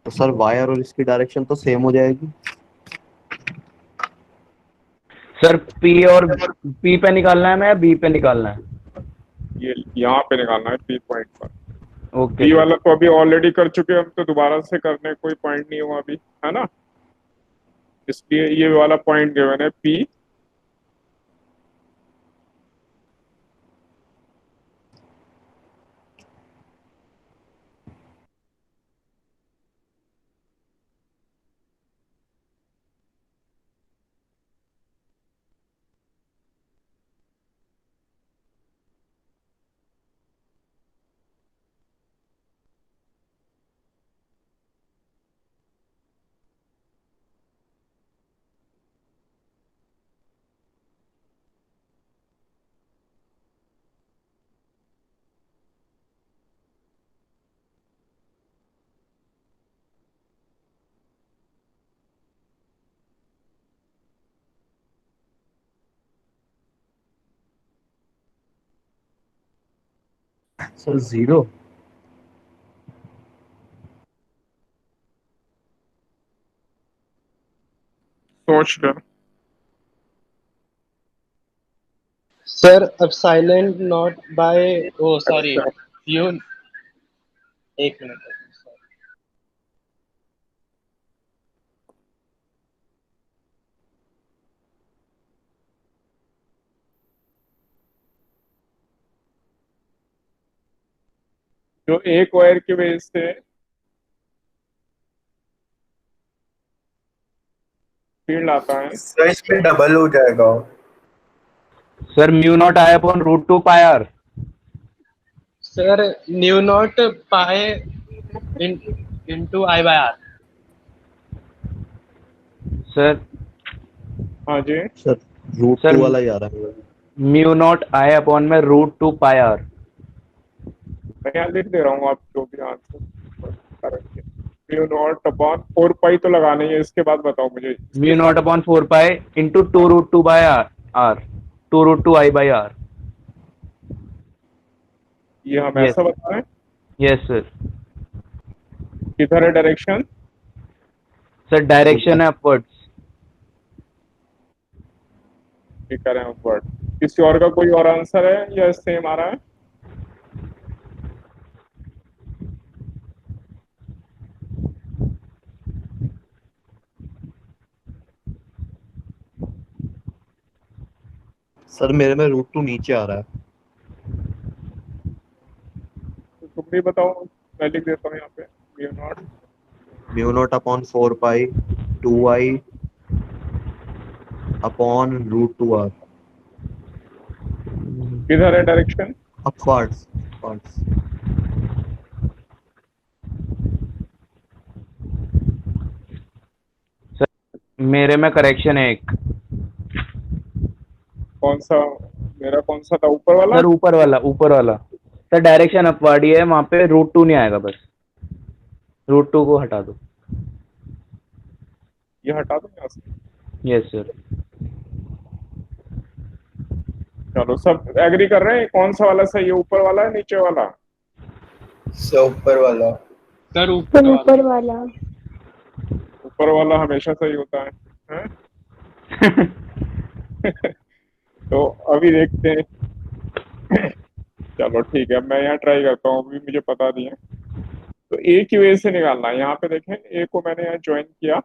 तो सर वायर और इसकी डायरेक्शन तो सेम हो जाएगी। सर पी और पी पे निकालना है मैं या बी पे निकालना है? ये यहाँ पे निकालना है P पॉइंट पर। Okay B sir. वाला तो अभी ऑलरेडी कर चुके हैं हम, तो दोबारा से करने कोई पॉइंट नहीं हुआ अभी, है ना। इसलिए ये वाला पॉइंट गिवन है पी। सर 0। सोच कर। सर अब silent not by, oh sorry, अच्छा, यू, एक मिनट। जो एक वायर की वजह से फील्ड आता है, सर इसमें डबल हो जाएगा। Sir mu naught I upon root 2 pi R. Sir mu naught pi in into I by R. Sir हाँ जी, सर रूट सर 2 वाला ही आ रहा है मेरे को। म्यू नॉट आई अपॉन में रूट 2 पाई आर। मैं यहाँ लिख दे रहा हूँ आप जो भी आंसर करेंगे। म्यू नॉट अपॉन 4 पाई तो लगाना ही है, इसके बाद बताओ मुझे इसके म्यू साथ। Naught upon 4 pi into 2 root 2 by R R 2 root 2 I by R. ये हम यस ऐसा बता रहे हैं। Yes sir. किधर है डायरेक्शन? सर डायरेक्शन है अपवर्ड्स। ये करें अपवर्ड। किसी और का कोई और आंसर है या सेम आ रहा है? सर मेरे में रूट 2 नीचे आ रहा है। तो तुम भी बताओ, मैं लिख देता हूँ यहाँ पे mu naught. Mu naught upon 4 pi 2 I upon root 2 R. किधर है डायरेक्शन? Upwards upwards. मेरे में करेक्शन है एक। कौन सा? मेरा कौन सा था, ऊपर वाला? सर ऊपर वाला ऊपर वाला। सर डायरेक्शन अपवर्ड ही है, वहां पे रूट 2 नहीं आएगा, बस रूट 2 को हटा दो। ये हटा दो यहाँ से। Yes sir. चलो, सब एग्री कर रहे हैं कौन सा वाला सही है, ऊपर वाला है नीचे वाला? सर ऊपर वाला। सर ऊपर वाला। वाला। ऊपर वाला हमेशा सही होता है, हैं? तो अभी देखते हैं। चलो ठीक है, मैं यहाँ ट्राई करता हूँ, अभी मुझे पता नहीं है। तो ए की वजह से निकालना है। यहाँ पे देखें, ए को मैंने यहाँ ज्वाइन किया।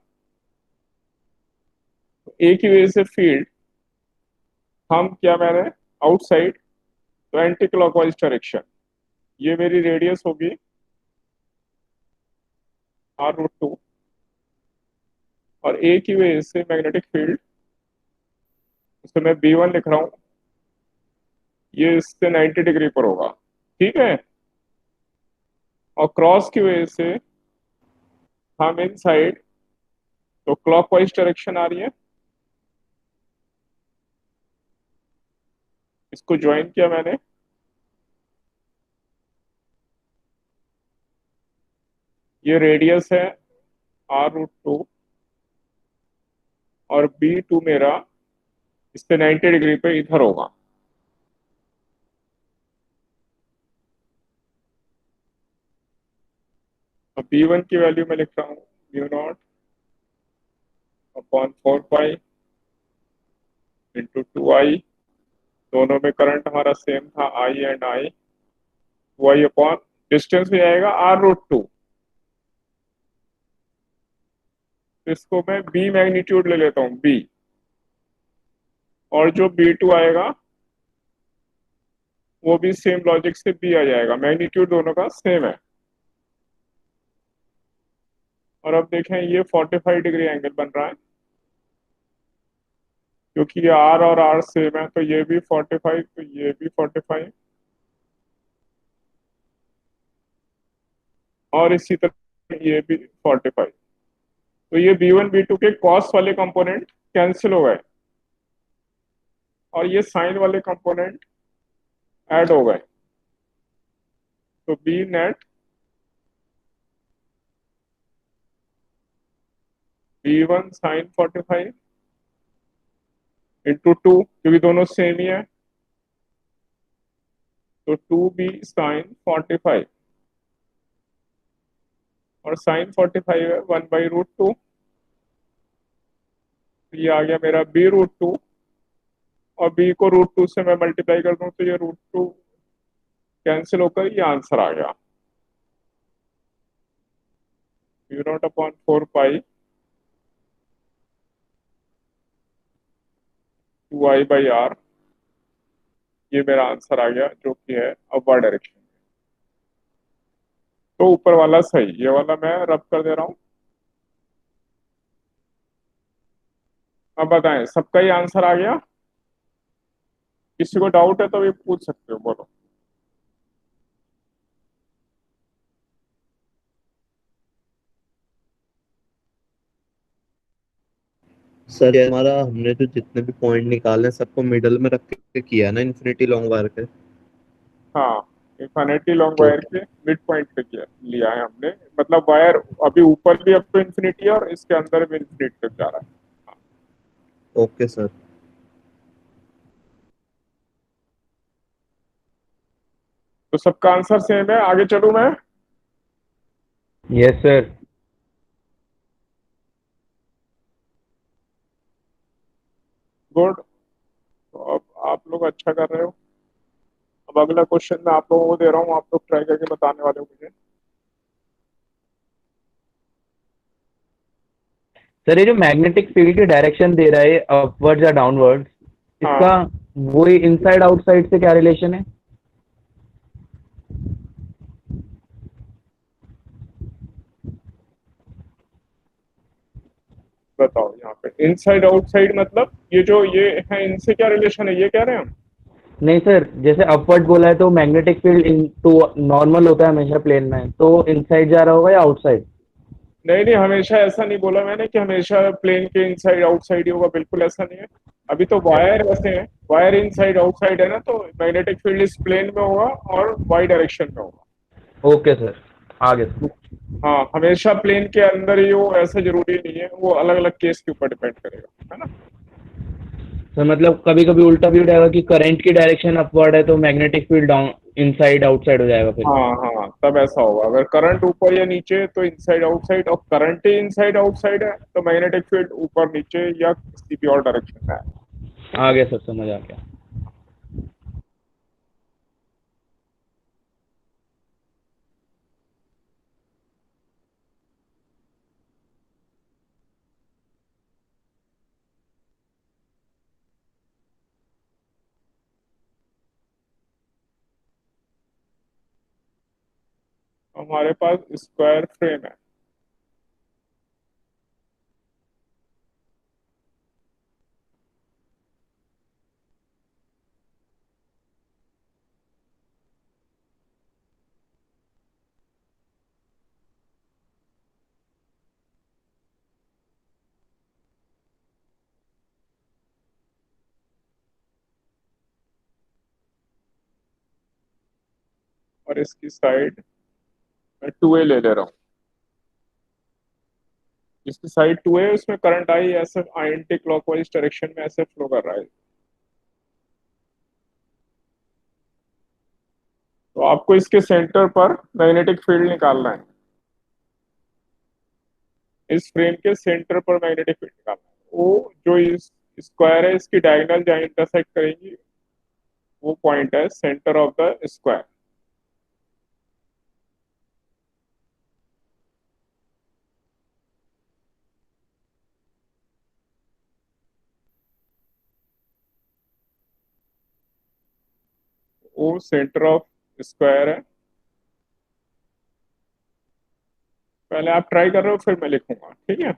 तो ए की वजह से फील्ड हम क्या, मैंने आउटसाइड, तो एंटी क्लॉकवाइज डायरेक्शन। ये मेरी रेडियस होगी r√2। और ए की वजह से मैग्नेटिक फील्ड, उसे मैं B1 लिख रहा हूँ, ये इससे 90 डिग्री पर होगा, ठीक है। और क्रॉस की वजह से हम इन साइड, तो क्लॉकवाइज डायरेक्शन आ रही है। इसको ज्वाइन किया मैंने। ये रेडियस है r√2 और B2 मेरा इससे 90 डिग्री पे इधर होगा। अब B1 की वैल्यू मैं लिख रहा हूँ mu naught upon 4 pi into 2 I. दोनों में करंट हमारा सेम था, I and I. 2 I upon distance हो जाएगा r√2। इसको मैं b मैग्नीट्यूड ले लेता हूँ b, और जो b2 आएगा वो भी सेम लॉजिक से b आ जाएगा, मैग्नीट्यूड दोनों का सेम है। और अब देखें ये 45 डिग्री एंगल बन रहा है, क्योंकि ये r और r सेम है, तो ये भी 45, तो ये भी 45, और इसी तरह ये भी 45। तो ये b1 b2 के कॉस वाले कंपोनेंट कैंसिल हो गए और ये साइन वाले कंपोनेंट ऐड हो गए। तो b net b1 sign 45 into 2, क्योंकि दोनों सेम ही है, तो 2b साइन 45, और साइन 45 है 1/√2। ये आ गया मेरा b√2, और b को √2 से मैं मल्टीप्लाई कर दूं तो ये √2 कैंसिल होकर ये आंसर आ गया, u0/4 2i/r। ये मेरा आंसर आ गया, जो कि है अपवर्ड डायरेक्शन। तो ऊपर वाला सही, ये वाला मैं रब कर दे रहा हूं। अब बताएं, सबका ही आंसर आ गया? किसी को डाउट है तो ये पूछ सकते हो, बोलो। सर ये हमारा हमने जो जितने भी पॉइंट निकाले हैं सबको मिडल में रख के किया है ना, इन्फिनिटी लॉन्ग वायर के। हाँ, इन्फिनिटी लॉन्ग तो वायर के मिड पॉइंट पे किया लिया है हमने, मतलब वायर अभी ऊपर भी अप टू इन्फिनिटी है और इसके अंदर भी इन्फिनिटी तक जा रहा है। Okay sir. तो सबका आंसर सेम है, आगे चलूं मैं? Yes sir. गुड। तो अब आप लोग अच्छा कर रहे हो। अब अगला क्वेश्चन मैं आप लोगों को दे रहा हूँ, आप लोग ट्राई करके बताने वाले हो मुझे। सर ये जो मैग्नेटिक फील्ड की डायरेक्शन दे रहा है अपवर्ड्स या डाउनवर्ड्स, हाँ, इसका वही इनसाइड आउटसाइड से क्या रिलेशन है? बताओ यहाँ पे इनसाइड आउटसाइड मतलब ये जो ये है, इनसे क्या रिलेशन है, ये कह रहे हैं हम? नहीं सर, जैसे अपवर्ड बोला है तो magnetic field into normal होता है हमेशा प्लेन में, तो इनसाइड जा रहा होगा या आउटसाइड? नहीं नहीं, हमेशा ऐसा नहीं बोला मैंने कि हमेशा प्लेन के इनसाइड आउटसाइड ही होगा, बिल्कुल ऐसा नहीं है। अभी तो वायर ऐसे है, वायर इनसाइड आउटसाइड है ना, तो मैग्नेटिक फील्ड इस प्लेन में होगा और वाई डायरेक्शन में होगा। ओके सर, आगे सर। हाँ, हमेशा प्लेन के अंदर ही हो ऐसा जरूरी नहीं है, वो अलग अलग केस के ऊपर डिपेंड करेगा, है ना। सर मतलब कभी कभी उल्टा भी हो जाएगा कि करंट की डायरेक्शन अपवर्ड है तो magnetic field down inside outside हो जाएगा फिर। हाँ हाँ, तब ऐसा होगा, अगर करंट ऊपर या नीचे तो इनसाइड आउटसाइड, और करंट ही इनसाइड आउटसाइड है तो मैग्नेटिक फील्ड ऊपर नीचे या किसी भी और डायरेक्शन में है। आगे सर, समझ आ गया। हमारे पास स्क्वायर फ्रेम है, और इसकी साइड मैं 2a ले ले रहा हूँ। जिसकी साइड 2a है उसमें करंट आई ऐसे एंटी क्लॉकवाइज डायरेक्शन में ऐसे फ्लो कर रहा है। तो आपको इसके सेंटर पर मैग्नेटिक फील्ड निकालना है, इस फ्रेम के सेंटर पर मैग्नेटिक फील्ड निकालना है। वो जो इस स्क्वायर है इसकी डायगोनल जहाँ इंटरसेक्ट करेंगी वो पॉइंट है centre of the square. O centre of square है। पहले आप ट्राई कर रहे हो फिर मैं लिखूंगा, ठीक है।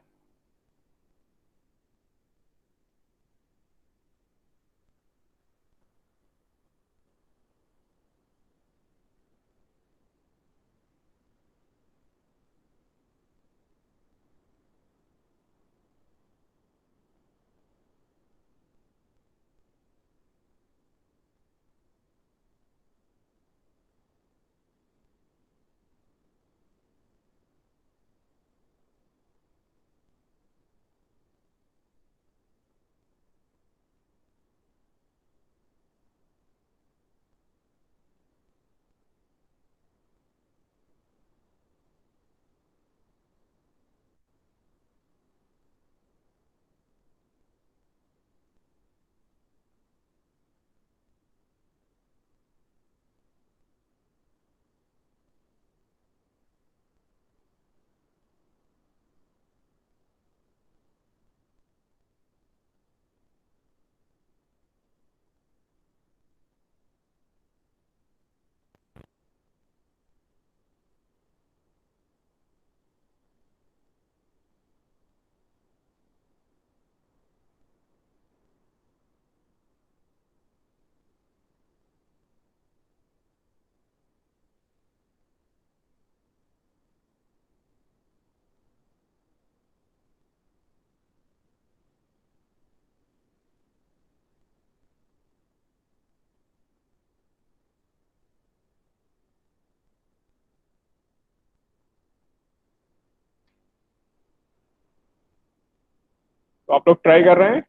तो आप लोग ट्राई कर रहे हैं।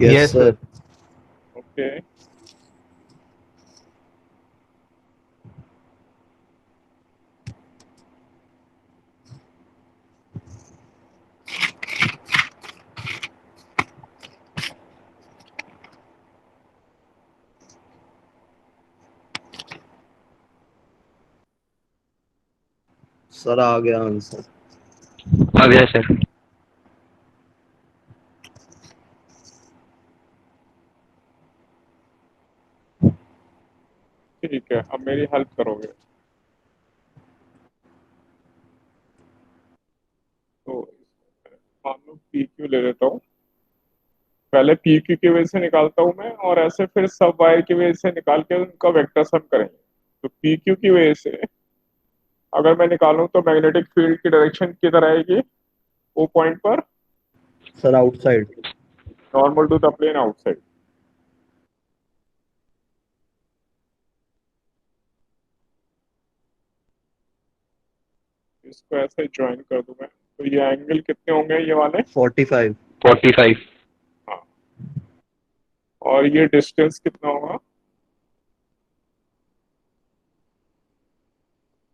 Yes yes sir. Sir. Okay. Sir आ गया आंसर। आ गया सर। ठीक है, अब मेरी हेल्प करोगे। तो मान लो पी क्यू ले लेता हूँ। पहले पी क्यू की वजह से निकालता हूँ मैं, और ऐसे फिर सब वायर की वजह से निकाल के उनका वेक्टर सम करेंगे। तो पी क्यू की वजह से अगर मैं निकालूं तो मैग्नेटिक फील्ड की डायरेक्शन किधर आएगी, वो पॉइंट पर sir outside. Normal to the plane outside. इसको ऐसे ज्वाइन कर दूं मैं, तो ये एंगल कितने होंगे ये वाले। 45। 45। हाँ। और ये डिस्टेंस कितना होगा।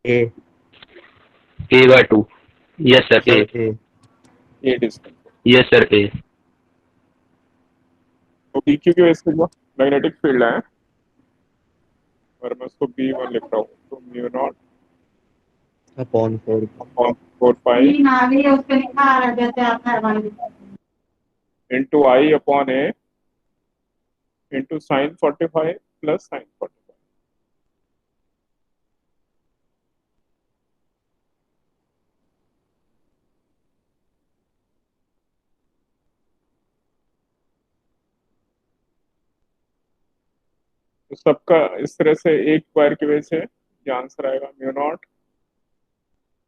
ए। A/2। यस सर सर ए। ए। ये डिस्टेंस। यस सर ए। तो पी क्यू की वजह से जो मैग्नेटिक फील्ड है, और मैं उसको बी वन लिख रहा हूँ, तो mu naught upon 4। Upon 4 pi into I upon A into sine 45 plus sine 45। तो सबका इस तरह से एक वायर की वजह से ये आंसर आएगा mu naught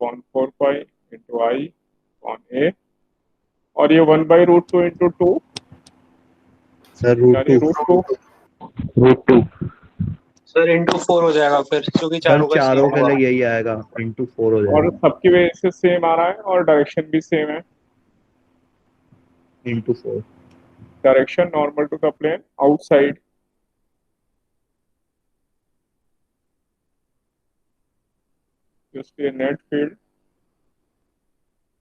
upon 4 pi into I upon A, और ये 1/√2 इंटू टू, सर रूट यानी टू। √2। √2। सर इंटू 4 हो जाएगा फिर, क्योंकि सर चारों का चारों सेम के हुआ। लिए यही आएगा, इंटू 4 हो और जाएगा। सबकी वजह से सेम आ रहा है, और डायरेक्शन भी सेम है। Into 4। Direction normal to the plane outside. इसलिए नेट फील्ड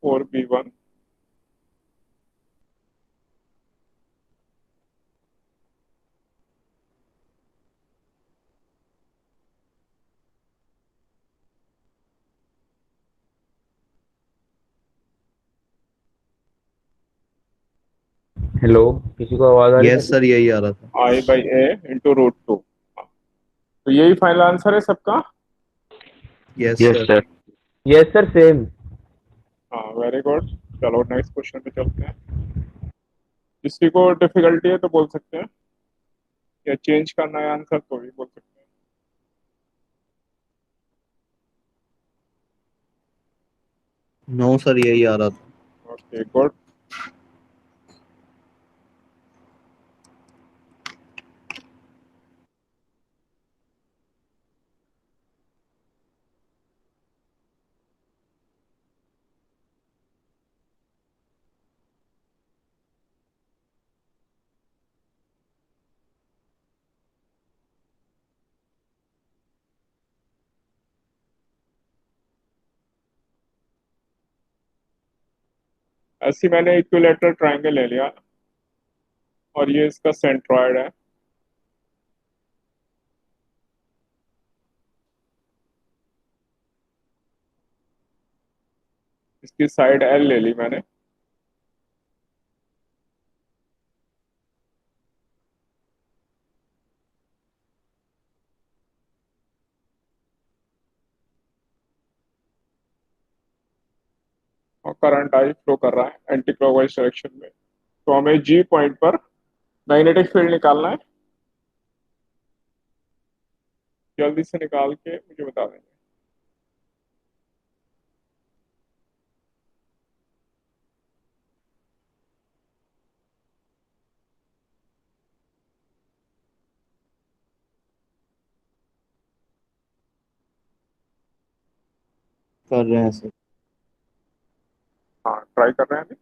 4b1। हेलो, किसी को आवाज आ रही यस सर, यही आ रहा था। I/A into √2। तो यही फाइनल आंसर है सबका। Yes yes sir. Sir. Yes sir, same. हाँ, वेरी गुड। चलो नेक्स्ट क्वेश्चन पे चलते हैं। किसी को डिफिकल्टी है तो बोल सकते हैं, या चेंज करना है आंसर तो भी बोल सकते हैं। नो सर, यही आ रहा था। Okay good. ऐसी मैंने इक्विलेटरल ट्रायंगल ले लिया और ये इसका सेंट्रॉयड है। इसकी साइड एल ले ली मैंने। और करंट आई फ्लो कर रहा है एंटी क्लॉकवाइज डायरेक्शन में। तो हमें जी पॉइंट पर मैग्नेटिक फील्ड निकालना है। जल्दी से निकाल के मुझे बता देंगे। कर रहे हैं सर। हाँ, ट्राई कर रहे हैं अभी।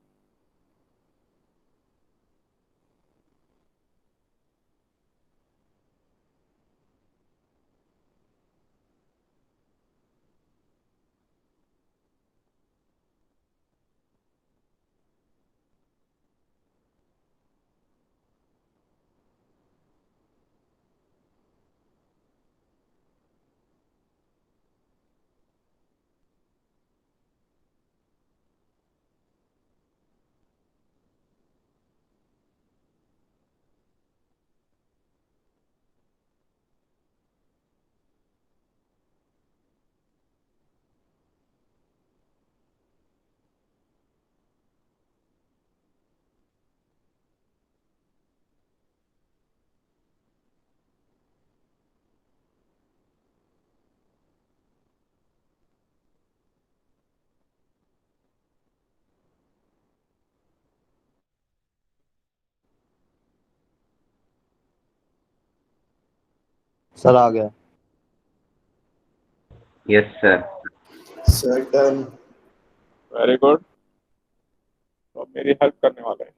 सर आ गया। Yes sir. Sir done. Very good. तो अब मेरी हेल्प करने वाले हैं।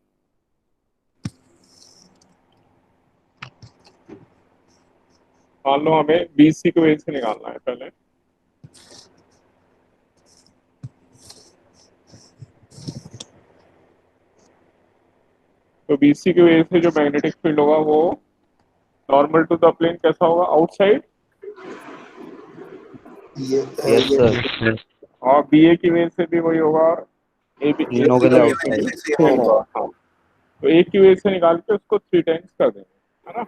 मान लो हमें BC को वेज से निकालना है पहले। तो BC की वजह से जो मैग्नेटिक फील्ड होगा वो नॉर्मल टू द प्लेन कैसा होगा, आउटसाइड। ये यस ये सर। और BA की वजह से भी वही होगा, और तीनों AC के की लिए वजह से आउटसाइड। भी सेम होगा। हाँ, तो एक की वजह से निकाल के उसको 3 टाइम्स कर देंगे, है ना।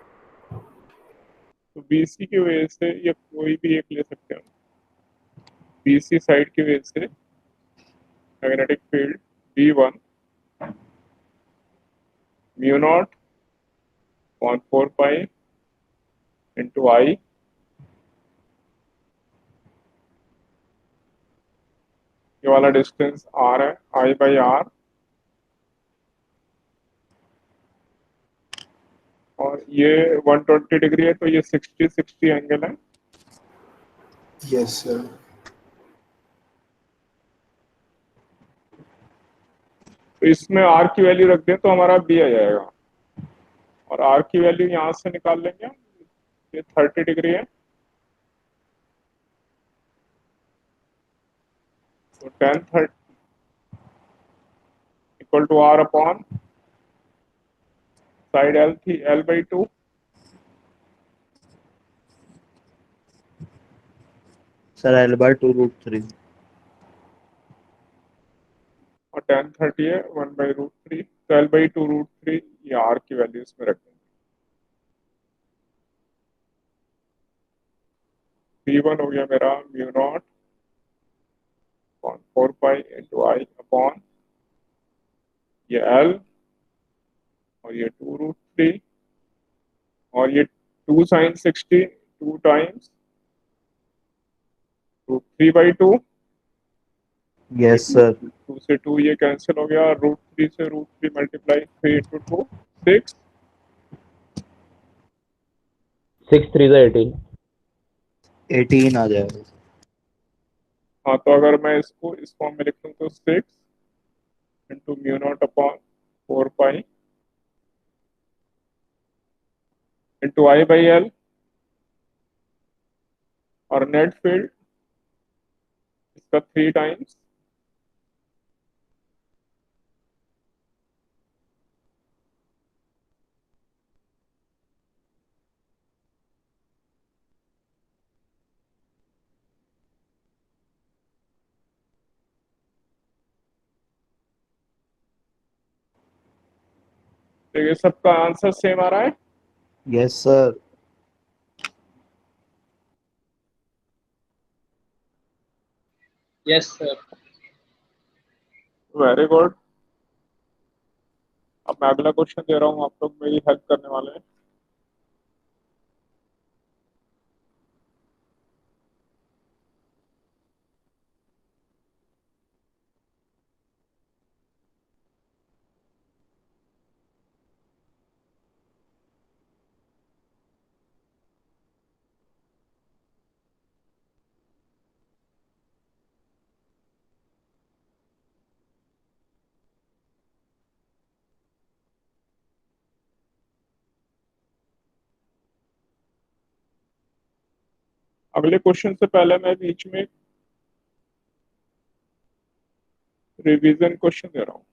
तो BC की वजह से ये कोई भी एक ले सकते हैं। BC साइड की वजह से magnetic field B1 mu naught 1/4 pi into I। ये वाला डिस्टेंस R है, I/R। और ये 120 डिग्री है, तो ये 60-60 एंगल है। Yes sir. तो इसमें R की वैल्यू रख दें तो हमारा B आ जाएगा। और R की वैल्यू यहाँ से निकाल लेंगे। ये 30 डिग्री है, तो tan 30 equal to R upon side L थी L/2। Sir L/2√3। और और tan 30 है 1/√3, 12/2√3 ये r की वैल्यू इसमें रख देंगे। V1 हो गया मेरा mu naught 4 pi into I upon ये L और ये 2√3 और ये 2 sin 60 2 टाइम्स 3/2। Yes sir. 2 से 2 ये कैंसिल हो गया, √3 से √3 मल्टीप्लाई 3 इंटू 2 6। 6 3 18। 18 आ जाएगा। हाँ तो अगर मैं इसको इस फॉर्म में लिख दूँ तो 6 into mu naught upon 4 pi into I/L और नेट फील्ड इसका 3 टाइम्स तो ये सबका आंसर सेम आ रहा है। Yes sir. Yes, sir. Very good. अब मैं अगला क्वेश्चन दे रहा हूँ, आप लोग मेरी हेल्प करने वाले हैं। अगले क्वेश्चन से पहले मैं बीच में रिवीजन क्वेश्चन दे रहा हूँ।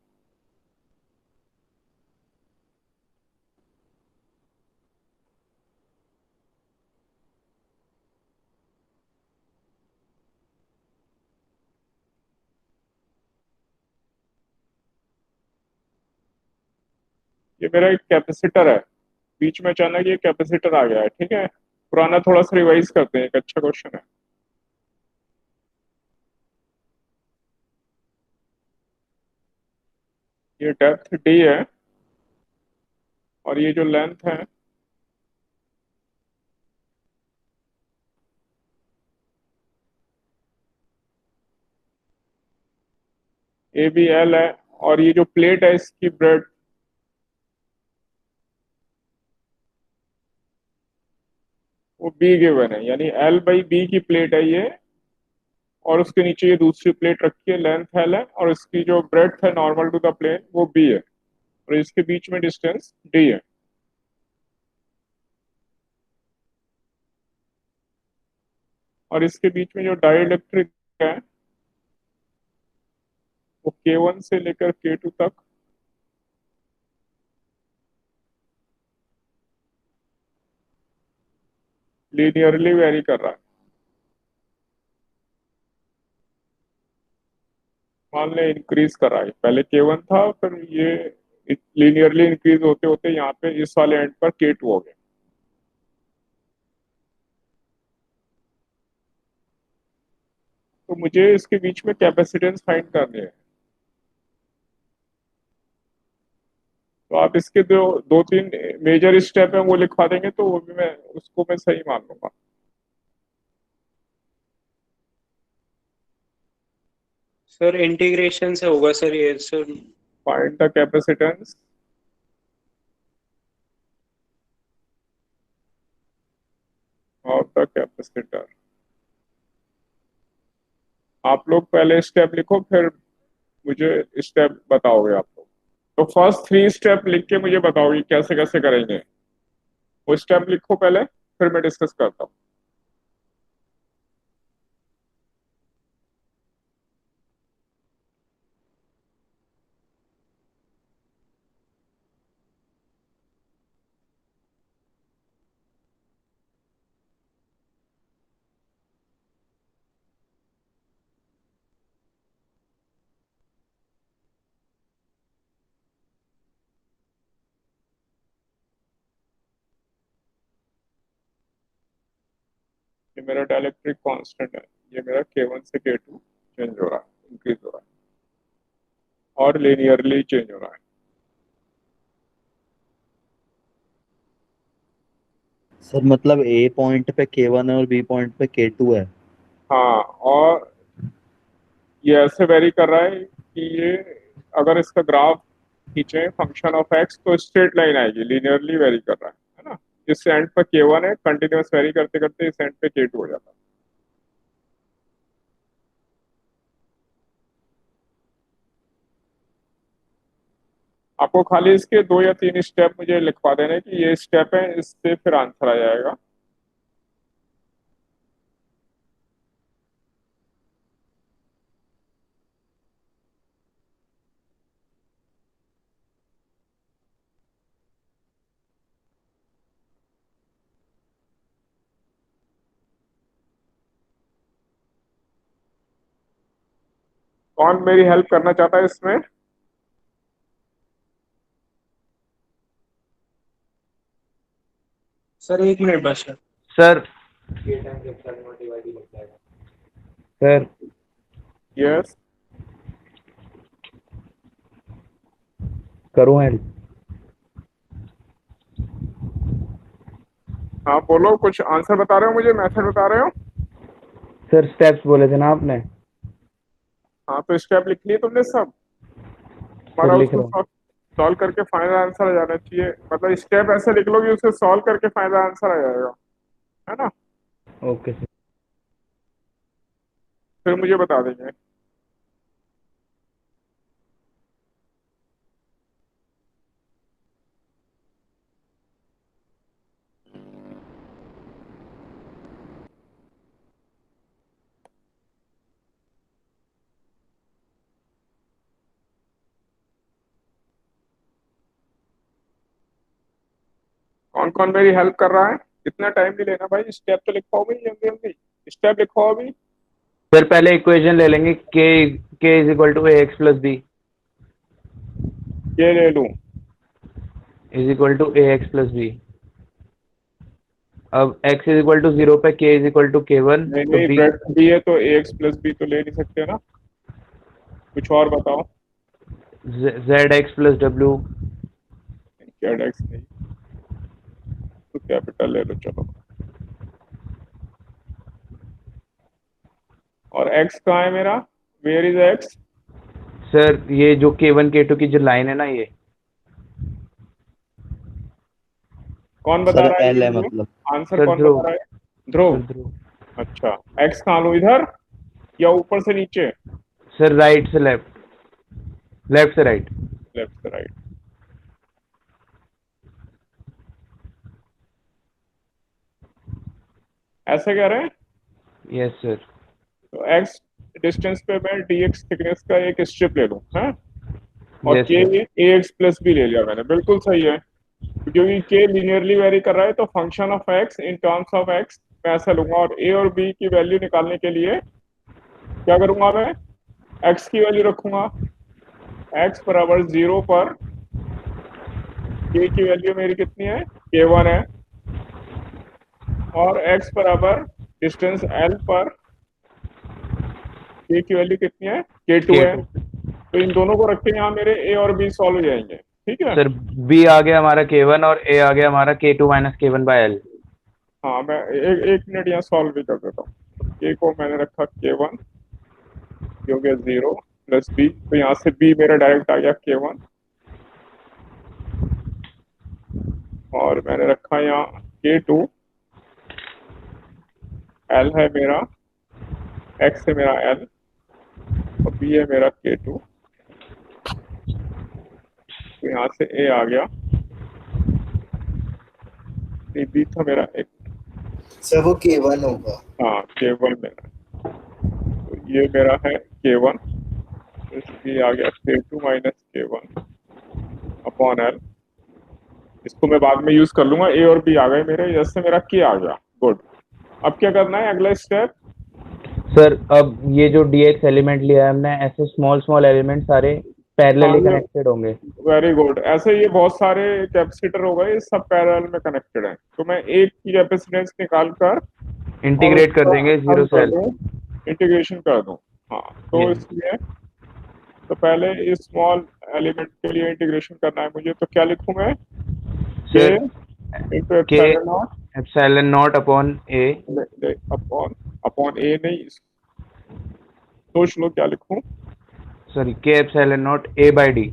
ये मेरा एक कैपेसिटर है, बीच में अचानक ये कैपेसिटर आ गया है, ठीक है। पुराना थोड़ा सा रिवाइज करते हैं, एक अच्छा क्वेश्चन है। ये डेप्थ डी है और ये जो लेंथ है ए बी एल है और ये जो प्लेट है इसकी ब्रेड वो बी गिवन है, यानी L/B की प्लेट है ये, और उसके नीचे ये दूसरी प्लेट रखी है, लेंथ एल है और इसकी जो ब्रेड्थ है नॉर्मल टू द प्लेन वो बी है और इसके बीच में डिस्टेंस डी है। और इसके बीच में जो डाइलेक्ट्रिक है वो K1 से लेकर K2 तक लीनियरली वेरी कर रहा है। मान लें इंक्रीज कर रहा है, पहले K1 था फिर ये लीनियरली इंक्रीज होते होते यहाँ पे इस वाले एंड पर K2 हो गया। तो मुझे इसके बीच में कैपेसिटेंस फाइंड करनी है। तो आप इसके दो दो तीन मेजर स्टेप है वो लिखवा देंगे तो वो भी मैं उसको मैं सही मान लूंगा। सर इंटीग्रेशन से होगा सर ये sir. Find the capacitance of the capacitor. आप लोग पहले स्टेप लिखो फिर मुझे स्टेप बताओगे आप लोग। तो फर्स्ट 3 स्टेप लिख के मुझे बताओगे कैसे कैसे करेंगे। वो स्टेप लिखो पहले फिर मैं डिस्कस करता हूँ। ये मेरा डाइलेक्ट्रिक कांस्टेंट है, ये मेरा K1 से K2 चेंज हो रहा है, इंक्रीज हो रहा है और लीनियरली चेंज हो रहा है। सर मतलब ए पॉइंट पे K1 है और बी पॉइंट पे K2 है। हाँ, और ये ऐसे वेरी कर रहा है कि ये अगर इसका ग्राफ खींचे फंक्शन ऑफ एक्स तो स्ट्रेट लाइन आएगी, लीनियरली वेरी कर रहा है ना। इस एंड पे K1 है, कंटिन्यूअस वेरी करते करते इस एंड पे K2 हो जाता है। आपको खाली इसके 2 या 3 स्टेप मुझे लिखवा देने कि ये स्टेप है, इससे फिर आंसर आ जाएगा। कौन मेरी हेल्प करना चाहता है इसमें? सर 1 मिनट बस सर। सर सर यस, करूँ हेल्प? हाँ बोलो, कुछ आंसर बता रहे हो मुझे, मेथड बता रहे हो? सर स्टेप्स बोले थे ना आपने। हाँ तो स्टेप लिख लिए तुमने सब? सर हमारा लिख उसको रहा हूँ। सॉल्व करके फाइनल आंसर आ जाना चाहिए, मतलब स्टेप ऐसे लिख लो कि उसे सॉल्व करके फाइनल आंसर आ जाएगा, है ना। Okay sir. फिर मुझे बता देंगे। कौन कौन मेरी हेल्प कर रहा है? इतना टाइम नहीं लेना भाई, स्टेप तो लिखवाओ भाई, जल्दी जल्दी स्टेप लिखवाओ अभी। सर पहले इक्वेशन ले लेंगे K is equal to A X plus B ये ले लूं? Is equal to A X plus B. अब x इज इक्वल टू 0 पे k is equal to K1 नहीं तो नहीं, b ब्रेड बी है तो ax प्लस बी तो ले नहीं सकते ना, कुछ और बताओ। z x plus w। Z x नहीं तो कैपिटल ले लो चलो। और x कहाँ है मेरा? Where is x? सर ये जो K1 K2 की जो लाइन है ना, ये कौन बता सर रहा है एल है ये? मतलब। आंसर सर कौन ध्रुव। बता रहा है? ध्रुव। सर ध्रुव। अच्छा, x कहाँ लो, इधर या ऊपर से नीचे? सर राइट से लेफ्ट, लेफ्ट से राइट। लेफ्ट से राइट। ऐसे कह रहे हैं? Yes sir. तो x डिस्टेंस पे मैं dx थिकनेस का एक स्ट्रिप ले लूं, हैं? और yes k sir. ax plus B ले लिया मैंने, बिल्कुल सही है। क्योंकि k लीनियरली वेरी कर रहा है तो function of x in terms of x मैं ऐसा लूंगा, और a और b की वैल्यू निकालने के लिए क्या करूंगा मैं? x की वैल्यू रखूंगा, x बराबर 0 पर k की वैल्यू मेरी कितनी है? K1 है। और x बराबर डिस्टेंस l पर k की वैल्यू कितनी है? K2 है। K2। तो इन दोनों को रख के यहाँ मेरे a और b सॉल्व हो जाएंगे, ठीक है। सर b आ गया हमारा K1 और a आ गया हमारा K2 minus K1 bye L। हाँ मैं एक मिनट यहाँ सॉल्व भी कर देता हूँ। k को मैंने रखा K1, ये हो गया 0 प्लस b, तो यहाँ से b मेरा डायरेक्ट आ गया K1, और मैंने रखा यहाँ K2, L है मेरा, x है मेरा L, और b है मेरा K2, तो यहाँ से a आ गया, नहीं b था मेरा एक, सर वो K1 होगा। हाँ K1 मेरा, तो ये मेरा है K1 प्लस b आ गया K2 minus K1 upon L। इसको मैं बाद में यूज कर लूंगा, ए और बी आ गए मेरे, जैसे मेरा के आ गया, गुड। अब क्या करना है अगला स्टेप? सर अब ये जो dx एलिमेंट लिया है हमने, ऐसे स्मॉल स्मॉल एलिमेंट सारे हाँ पैरेलली ये कनेक्टेड होंगे। वेरी गुड, ऐसे ये बहुत सारे कैपेसिटर हो गए, सब पैरेलल में कनेक्टेड हैं, तो मैं एक की कैपेसिटेंस निकाल कर और इंटीग्रेट कर उसका देंगे हल जीरो कर सेल। दूं, इंटीग्रेशन कर दूं। हाँ, तो यस। इसलिए तो पहले इस स्मॉल एलिमेंट के लिए इंटीग्रेशन करना है मुझे, तो क्या लिखूं मैं? K sir into K epsilon naught epsilon naught upon A. Upon upon A नहीं, सोच लो क्या लिखूं। Sorry, K epsilon naught A by D.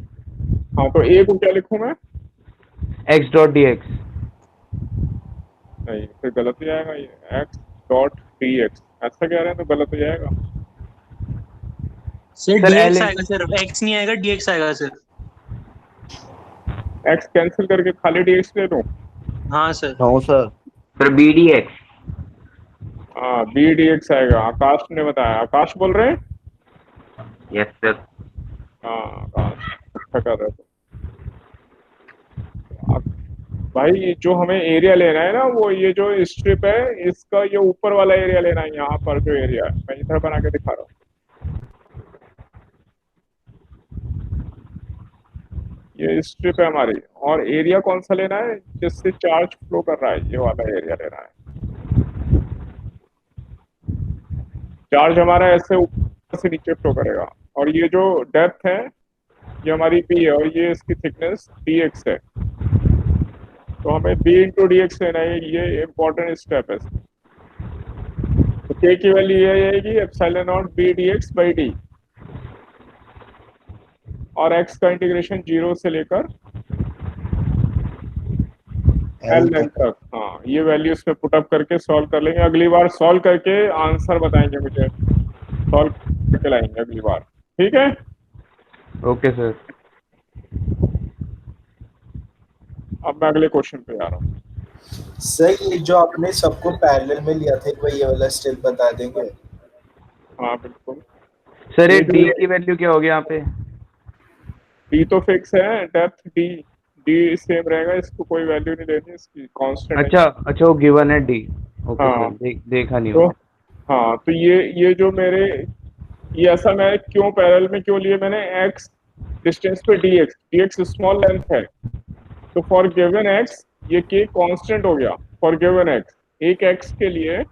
हाँ, तो ए को क्या लिखूं मैं? X dot D X. नहीं, फिर गलत हो जाएगा ये, एक्स डॉट डी एक्स, ऐसा कह रहे हैं तो गलत हो जाएगा। Sir sir L. डीएक्स आएगा सर, एक्स नहीं आएगा, डीएक्स आएगा सर। एक्स कैंसिल करके खाली डी एक्स ले लूं? हाँ सर। No sir. Sir B D X. हाँ, बी डी एक्स आएगा, आकाश ने बताया। आकाश बोल रहे हैं? Yes sir. हाँ, आकाश अच्छा कर रहे थे। भाई ये जो हमें एरिया लेना है ना, वो ये जो स्ट्रिप है इसका ये ऊपर वाला एरिया लेना है, यहाँ पर जो एरिया है मैं इधर बना के दिखा रहा हूँ। ये स्ट्रिप है हमारी, और एरिया कौन सा लेना है जिससे चार्ज फ्लो कर रहा है, ये वाला एरिया लेना है। चार्ज हमारा ऐसे ऊपर से नीचे फ्लो करेगा, और ये जो डेप्थ है ये हमारी बी है, और ये इसकी थिकनेस डी एक्स है। तो हमें बी इंटू डी एक्स लेना है, ये इंपॉर्टेंट स्टेप है। तो के की वैल्यू ये आएगी epsilon not be D x by D, और एक्स का इंटीग्रेशन 0 से लेकर एल एल लेंथ तक। तक। हाँ, ये वैल्यू इसमें पुटअप करके सॉल्व कर लेंगे, अगली बार सॉल्व करके आंसर बताएंगे मुझे, सॉल्व करके लाएंगे अगली बार। ठीक है, ओके सर। अब मैं अगले क्वेश्चन पे जा रहा हूँ। सर ये जो आपने सबको पैरेलल में लिया था, एक बार ये वाला स्टेप बता देंगे? हाँ बिल्कुल। सर ये ये डी जो की वैल्यू क्या होगी यहाँ पे? डी तो फिक्स है, डेप्थ डी, डी सेम रहेगा, इसको कोई वैल्यू नहीं लेनी, इसकी कांस्टेंट है। अच्छा अच्छा, वो गिवन है डी। ओके सर, हाँ, देखा नहीं तो होगा। हाँ, तो ये जो मेरे, ये ऐसा मैं क्यों पैरेलल में क्यों लिए मैंने? एक्स डिस्टेंस पे डी एक्स स्मॉल लेंथ है, तो फॉर गिवन एक्स ये के कांस्टेंट हो गया। फॉर गिवन एक्स, एक एक्स के लिए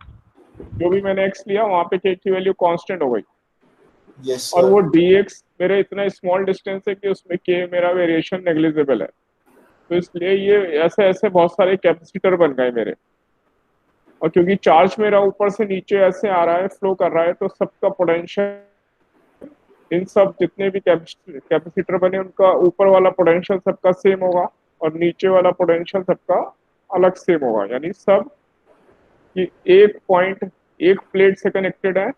जो भी मैंने एक्स लिया वहां पे के की वैल्यू कांस्टेंट हो गई, यस और सर। वो डी एक्स मेरा इतना स्मॉल डिस्टेंस है कि उसमें के मेरा वेरिएशन नेग्लिजिबल है। तो इसलिए ये ऐसे ऐसे बहुत सारे कैपेसिटर बन गए मेरे, और क्योंकि चार्ज मेरा ऊपर से नीचे ऐसे आ रहा है, फ्लो कर रहा है, तो सबका पोटेंशियल, इन सब जितने भी कैपेसिटर बने उनका ऊपर वाला पोटेंशियल सबका सेम होगा, और नीचे वाला पोटेंशियल सबका अलग सेम होगा, यानी सब कि एक पॉइंट एक प्लेट से कनेक्टेड है,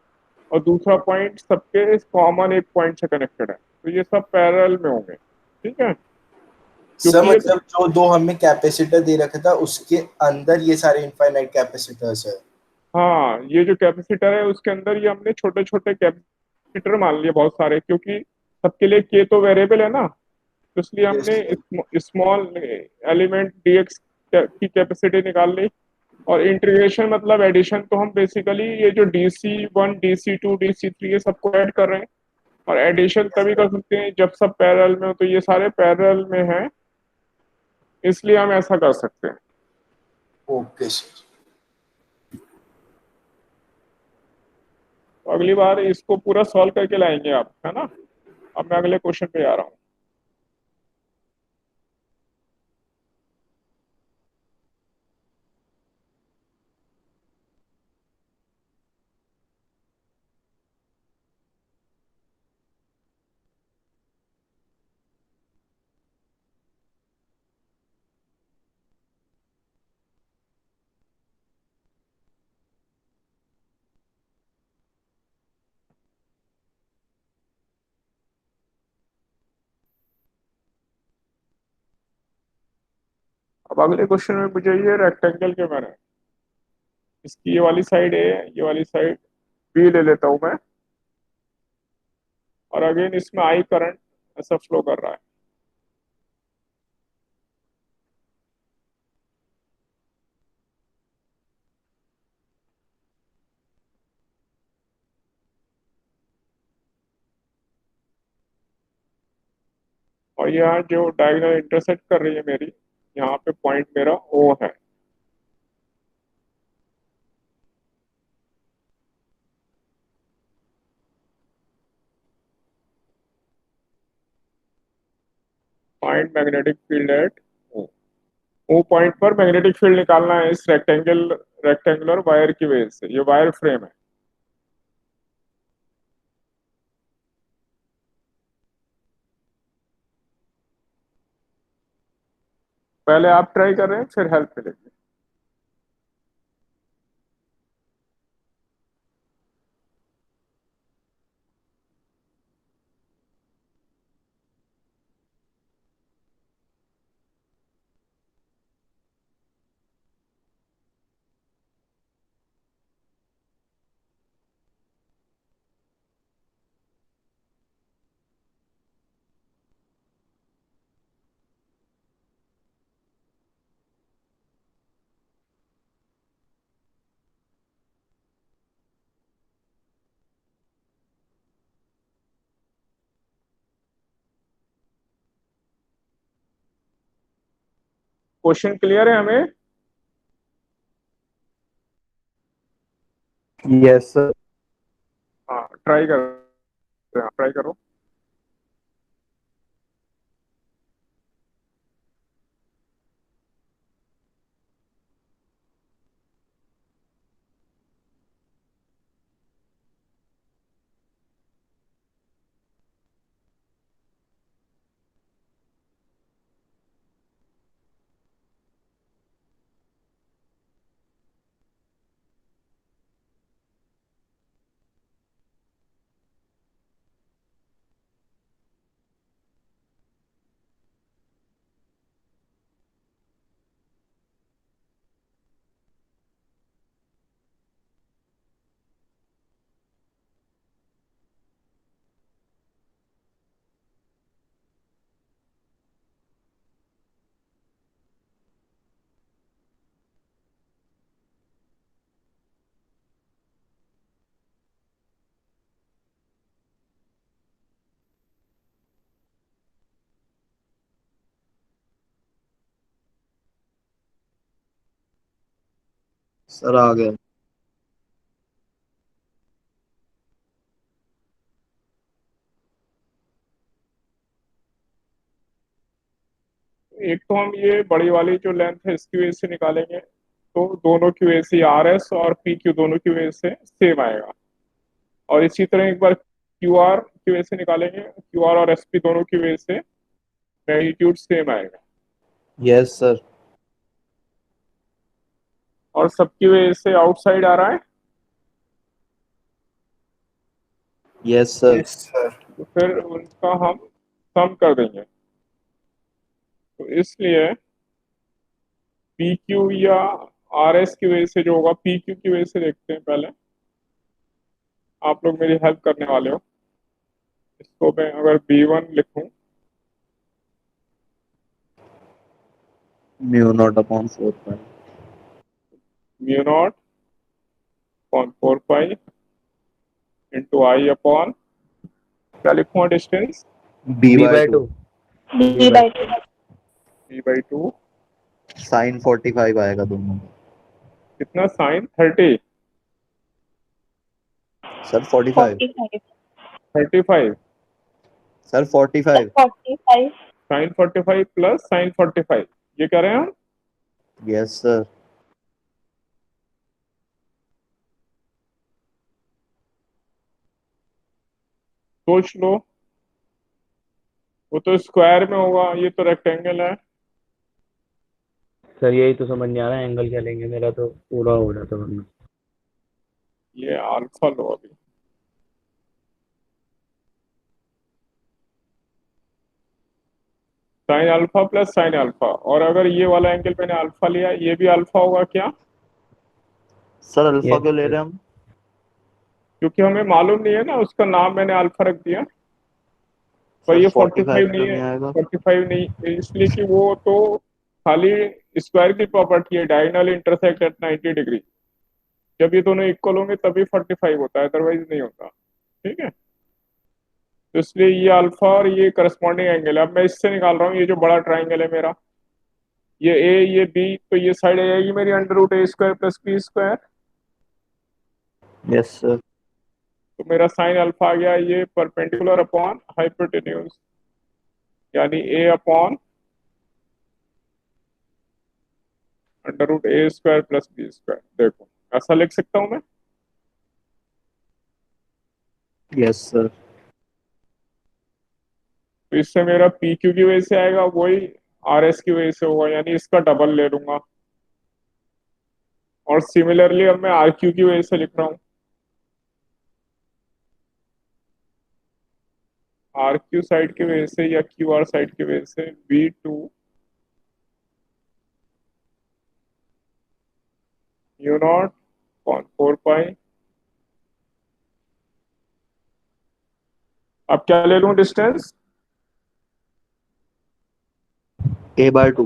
और दूसरा पॉइंट सबके कॉमन एक पॉइंट से कनेक्टेड है, तो ये सब पैरेलल में होंगे। ठीक है, सर क्योंकि ये, मतलब जो दो हमें कैपेसिटर दे रखा था उसके अंदर ये सारे इनफाइनाइट कैपेसिटर्स है? हाँ, ये जो कैपेसिटर है उसके अंदर ये हमने छोटे छोटे कैपेसिटर मान लिए बहुत सारे, क्योंकि सबके लिए के तो वेरिएबल है ना, तो इसलिए यस हमने सर। स्मॉल एलिमेंट डीएक्स की कैपेसिटी निकाल ली। और इंटीग्रेशन मतलब एडिशन, तो हम बेसिकली ये जो DC1 DC2 DC3 ये सबको ऐड कर रहे हैं, और एडिशन तभी कर सकते हैं जब सब पैरेलल में हो, तो ये सारे पैरेलल में हैं, इसलिए हम ऐसा कर सकते हैं। Okay sir. तो अगली बार इसको पूरा सॉल्व करके लाएंगे आप, है ना। अब मैं अगले क्वेश्चन पे जा रहा हूँ। अब अगले क्वेश्चन में मुझे ये रेक्टेंगल के मैंने, इसकी ये वाली साइड ए है, ये वाली साइड बी ले लेता हूँ मैं, और अगेन इसमें आई करंट ऐसा फ्लो कर रहा है, और यहाँ जो डायगोनल इंटरसेक्ट कर रही है मेरी, यहाँ पे पॉइंट मेरा ओ है। Find magnetic field at O point पर मैग्नेटिक फील्ड निकालना है इस रेक्टेंगुलर वायर की वजह से। ये वायर फ्रेम है। पहले आप ट्राई कर रहे हैं, फिर हेल्प मिलेगी। क्वेश्चन क्लियर है हमें? Yes sir. हाँ, ट्राई करो। सर आ गया। एक तो हम ये बड़ी वाली जो लेंथ है इसकी वजह से निकालेंगे, तो दोनों की वजह से आर एस और पी क्यू दोनों की वजह से सेम आएगा। और इसी तरह एक बार क्यू आर की वजह से निकालेंगे, क्यू आर और एस पी दोनों की वजह से मैग्नीट्यूड सेम आएगा। Yes sir. और सबकी वजह से आउटसाइड आ रहा है, यस सर। Yes sir. तो फिर उनका हम सम कर देंगे। तो इसलिए पी क्यू या आर एस की वजह से जो होगा, पी क्यू की वजह से देखते हैं पहले। आप लोग मेरी हेल्प करने वाले हो। इसको मैं अगर B1 लिखूं, mu naught upon 4 pi. Mu naught upon 4 pi into I upon, क्या लिखूंगा distance? B B by by two. Two. B by two. B/2। Sine 45 आएगा दोनों में। कितना sine 30? Sir 45। 45। 35। Sir 45। 45। Sine 45 plus sine 45, ये कह रहे हैं हम। Yes sir. सोच लो, वो तो स्क्वायर में होगा, ये तो रेक्टेंगल है। सर यही तो समझ नहीं आ रहा है, एंगल क्या लेंगे, मेरा तो पूरा हो रहा था वरना। ये अल्फा लो अभी। Sine alpha plus sine alpha, और अगर ये वाला एंगल मैंने अल्फा लिया, ये भी अल्फा होगा क्या? सर अल्फा यस क्यों ले सर। रहे हैं हम? क्योंकि हमें मालूम नहीं है ना, उसका नाम मैंने अल्फा रख दिया। पर सर ये 45 45 नहीं क्यों है। नहीं आएगा? 45 नहीं, इसलिए कि वो तो खाली स्क्वायर की प्रॉपर्टी है, डायगोनल इंटरसेक्ट एट 90 डिग्री। जब ये दोनों इक्वल होंगे तभी 45 होता है, अदरवाइज नहीं होता। ठीक है, तो इसलिए ये अल्फा और ये करस्पॉन्डिंग एंगल है। अब मैं इससे निकाल रहा हूँ, ये जो बड़ा ट्राइंगल है मेरा, ये ए ये बी, तो ये साइड आ जाएगी मेरी √a² plus b²। Yes sir. तो मेरा साइन अल्फा आ गया, ये परपेंडिकुलर अपॉन हाइपोटेन्यूज यानी ए अपॉन अंडर रूट ए स्क्वायर प्लस बी स्क्वायर। देखो ऐसा लिख सकता हूं मैं। Yes sir. तो इससे मेरा पी क्यू की वजह से आएगा, वही आर एस की वजह से होगा, यानी इसका डबल ले लूंगा। और सिमिलरली अब मैं आर क्यू की वजह से लिख रहा हूँ, आर क्यू साइड की वजह से या क्यू आर साइड की वजह से B two mu naught upon 4 pi. अब क्या ले लूं डिस्टेंस? A/2।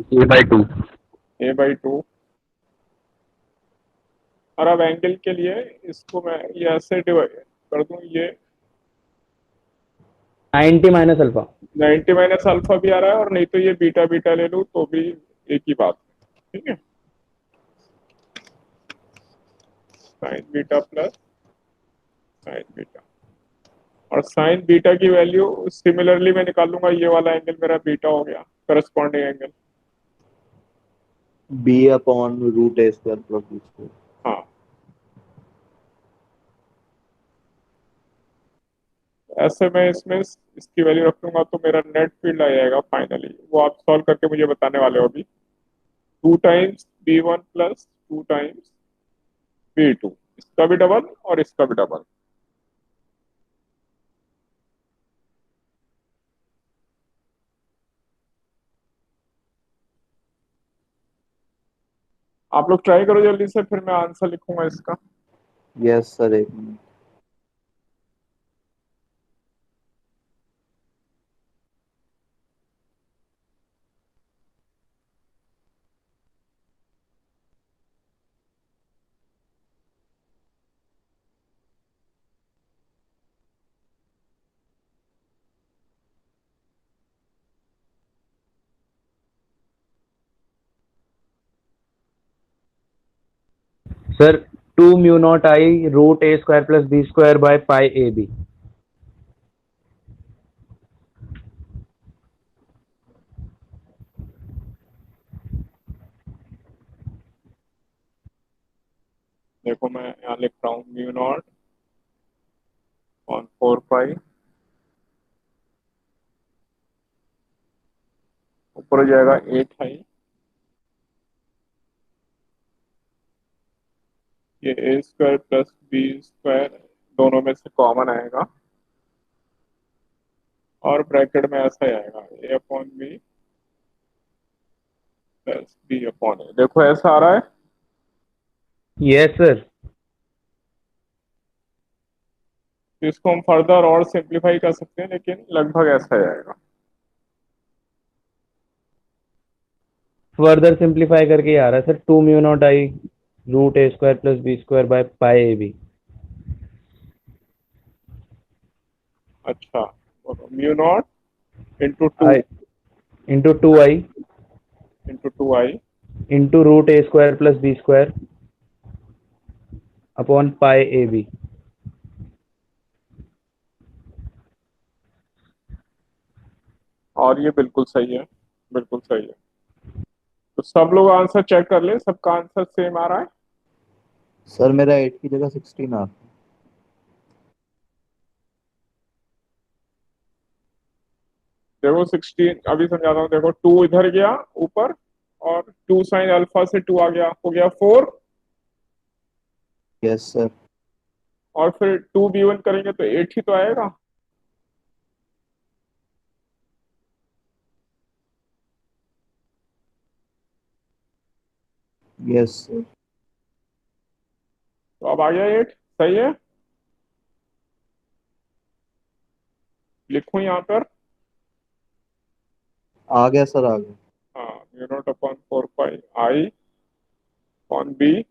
a/2। और अब एंगल के लिए इसको मैं ये ऐसे डिवाइड कर दूं, ये 90 माइनस अल्फा। 90 माइनस अल्फा भी आ रहा है, और नहीं तो ये बीटा बीटा ले लूं तो भी एक ही बात है। ठीक है, sign beta plus sign beta. और साइन बीटा की वैल्यू सिमिलरली मैं निकाल लूंगा, ये वाला एंगल मेरा बीटा हो गया, corresponding angle. B/√A² plus B²। हाँ, ऐसे मैं इसमें इसकी वैल्यू रख लूंगा तो मेरा नेट फील्ड आ जाएगा फाइनली, वो आप सॉल्व करके मुझे बताने वाले हो अभी। 2 times B1 plus 2 times B2, इसका भी डबल और इसका भी डबल। आप लोग ट्राई करो जल्दी से, फिर मैं आंसर लिखूंगा इसका। यस सर, एक minute. Sir 2 mu naught I √A² plus B² by pi AB। देखो मैं यहाँ लिख रहा हूँ μ0/4 पाई, ऊपर हो जाएगा 8 है, ये ए स्क्वायर प्लस बी स्क्वायर दोनों में से कॉमन आएगा, और ब्रैकेट में ऐसा ही आएगा A/B प्लस B/A। देखो ऐसा आ रहा है। Yes sir. तो इसको हम फर्दर और सिंप्लीफाई कर सकते हैं, लेकिन लगभग ऐसा ही आएगा। फर्दर सिंप्लीफाई करके आ रहा है sir, 2 mu naught I √A² plus B² by pi AB। अच्छा, μ0 I into 2I into 2i into √A² plus B² upon pi AB। और ये बिल्कुल सही है, बिल्कुल सही है। तो सब लोग आंसर चेक कर ले, सबका आंसर सेम आ रहा है। सर मेरा 8 की जगह 16 आ। देखो 16 अभी समझाता हूँ। देखो 2 इधर गया ऊपर, और 2 साइन अल्फा से 2 आ गया, हो गया 4। Yes sir. और फिर 2B1 करेंगे तो 8 ही तो आएगा। Yes sir. तो अब आ गया 8, सही है। लिखूं यहाँ पर? आ गया सर, आ गया। हाँ, μ0/4 पाई I/B।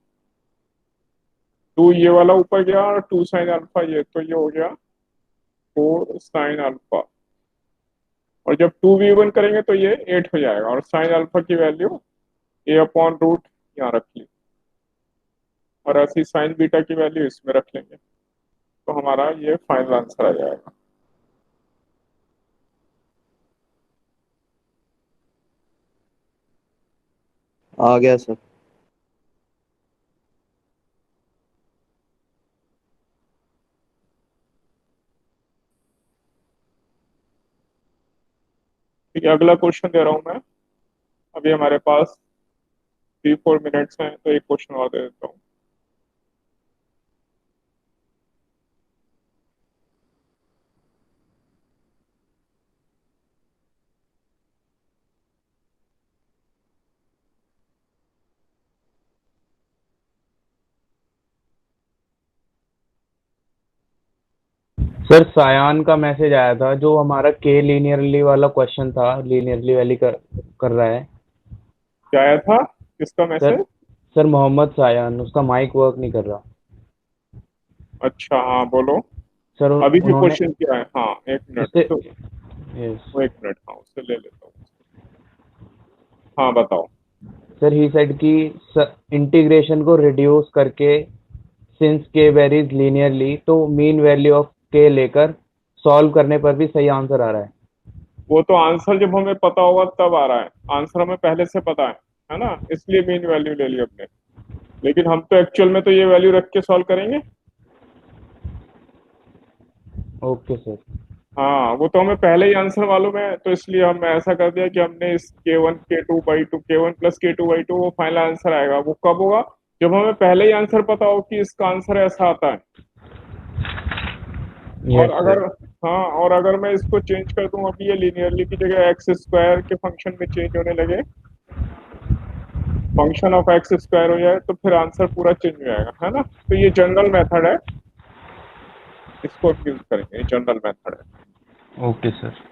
2 ये वाला ऊपर गया, और 2 साइन अल्फा, ये तो ये हो गया 4 साइन अल्फा। और जब 2B1 करेंगे तो ये 8 हो जाएगा, और साइन अल्फा की वैल्यू A/√, यहाँ रख ली, और ऐसी साइन बीटा की वैल्यू इसमें रख लेंगे, तो हमारा ये फाइनल आंसर आ जाएगा। आ गया सर। ठीक है, अगला क्वेश्चन दे रहा हूँ मैं। अभी हमारे पास 3-4 मिनट्स हैं, तो एक क्वेश्चन और दे देता हूँ। सर सायान का मैसेज आया था, जो हमारा के लीनियरली वाला क्वेश्चन था, लीनियरली वाली कर रहा है क्या आया था, किसका सर। मैसेज? सर मोहम्मद सायान, उसका माइक वर्क नहीं कर रहा अच्छा, हाँ बोलो। सर। अभी जो उन्होंने क्वेश्चन किया है, हाँ एक मिनट उससे तो, यस वो एक मिनट, हाँ उससे ले लेता हूँ। हाँ बताओ। सर, ही सेड कि इंटीग्रेशन को रिड्यूस करके, सिंस के वेरीज लीनियरली, तो मीन वैल्यू ऑफ के लेकर सॉल्व करने पर भी सही आंसर आ रहा है। वो तो आंसर जब हमें पता होगा तब आ रहा है, आंसर हमें पहले से पता है ना, इसलिए मीन वैल्यू ले ली हमने। लेकिन हम तो एक्चुअल में तो ये वैल्यू रख के सॉल्व करेंगे। Okay sir. हाँ, वो तो हमें पहले ही आंसर मालूम है, तो इसलिए हम ऐसा कर दिया कि हमने इस K1 प्लस K2/2 वो फाइनल आंसर आएगा। वो कब होगा? जब हमें पहले ही आंसर पता हो कि इसका आंसर ऐसा आता है। और यस अगर, सर। हाँ, और अगर मैं इसको चेंज कर दूं, अभी ये लीनियरली की जगह एक्स स्क्वायर के फंक्शन में चेंज होने लगे, फंक्शन ऑफ एक्स स्क्वायर हो जाए, तो फिर आंसर पूरा चेंज हो जाएगा, है ना। तो ये जनरल मेथड है, इसको हम यूज करेंगे, ये जनरल मेथड है। Okay sir.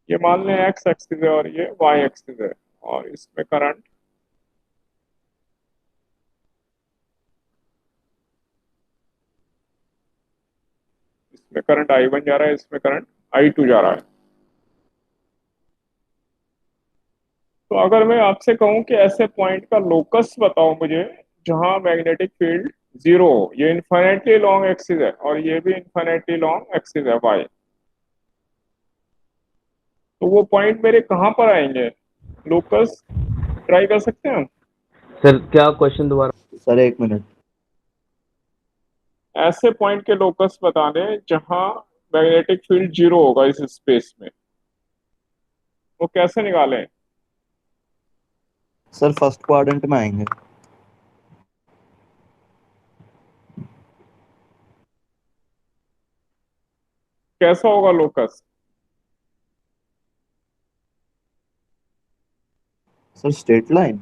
ये मान लें एक्स एक्सिस है और ये वाई एक्सिस है, और इसमें करंट, इसमें करंट I1 जा रहा है, इसमें करंट I2 जा रहा है। तो अगर मैं आपसे कहूं कि ऐसे पॉइंट का लोकस बताओ मुझे जहां मैग्नेटिक फील्ड जीरो हो, ये इन्फाइनेटली लॉन्ग एक्सिस है और ये भी इन्फाइनेटली लॉन्ग एक्सिस है वाई, तो वो पॉइंट मेरे कहाँ पर आएंगे? लोकस ट्राई कर सकते हैं हम। सर क्या क्वेश्चन दोबारा? Sir 1 minute. ऐसे पॉइंट के लोकस बताने जहां मैग्नेटिक फील्ड जीरो होगा इस स्पेस में, वो कैसे निकालें? सर फर्स्ट क्वाड्रेंट में आएंगे। कैसा होगा लोकस? Sir straight line.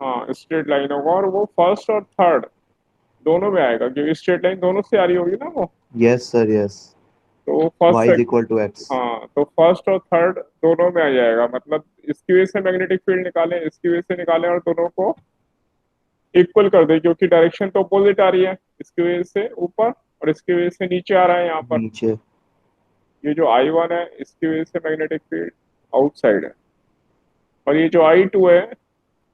हाँ, स्ट्रेट लाइन होगा, और वो फर्स्ट और थर्ड दोनों में आएगा, क्योंकि स्ट्रेट लाइन दोनों से आ रही होगी ना वो। Yes sir yes. तो first Y is equal to X. हाँ, तो फर्स्ट और थर्ड दोनों में आ जाएगा, मतलब इसकी वजह से मैग्नेटिक फील्ड निकालें, इसकी वजह से निकालें, और दोनों को इक्वल कर दें, क्योंकि डायरेक्शन तो अपोजिट आ रही है, इसकी वजह से ऊपर और इसकी वजह से नीचे आ रहा है यहाँ पर। नीचे। ये जो I1 है, इसकी वजह से मैग्नेटिक फील्ड आउटसाइड है, और ये जो I2 है,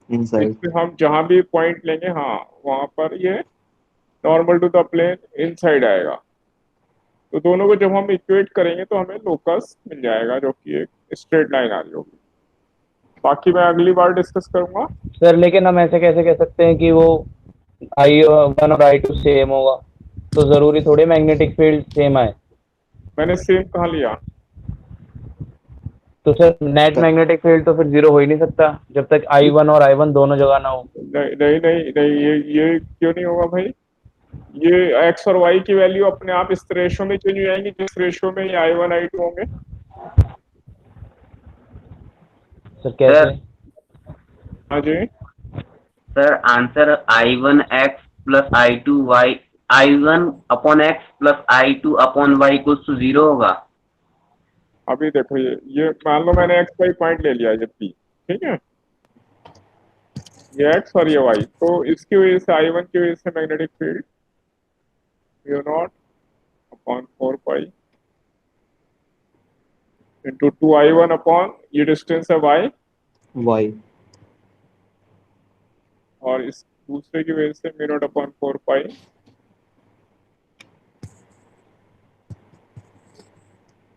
इनसाइड। इससे हम जहां भी पॉइंट लेंगे, हाँ, वहां पर ये normal to the plane inside आएगा। तो दोनों को जब हम इक्वेट करेंगे तो हमें लोकस मिल जाएगा, जो कि एक स्ट्रेट लाइन आ रही होगी। बाकी मैं अगली बार डिस्कस करूंगा। सर लेकिन हम ऐसे कैसे कह सकते हैं कि वो I1 और I2 सेम होगा? तो जरूरी थोड़ी मैग्नेटिक फील्ड सेम आए। मैंने सेम कहाँ लिया? तो सर नेट मैग्नेटिक फील्ड तो फिर जीरो हो ही नहीं सकता जब तक I1 और I1 दोनों जगह ना हो। नहीं नहीं नहीं नहीं, ये क्यों नहीं होगा भाई? ये एक्स और वाई की वैल्यू अपने आप इस रेशो में चेंज हो जाएंगी, जिस रेशो में ये I1 I2 होंगे। सर कैसे? हाँ जी। Sir answer I1x plus I2y, I1/x plus I2/y equals to 0 होगा। अभी देखो, ये मान लो मैंने एक्स वाई पॉइंट ले लिया, ये पी, ठीक है, ये एक्स और ये वाई, तो इसकी वजह से I1 की वजह से magnetic field mu naught upon 4 pi into 2i1 upon ये डिस्टेंस है y, वाई और इस दूसरे की वजह से म्यू नॉट अपॉन 4 पाई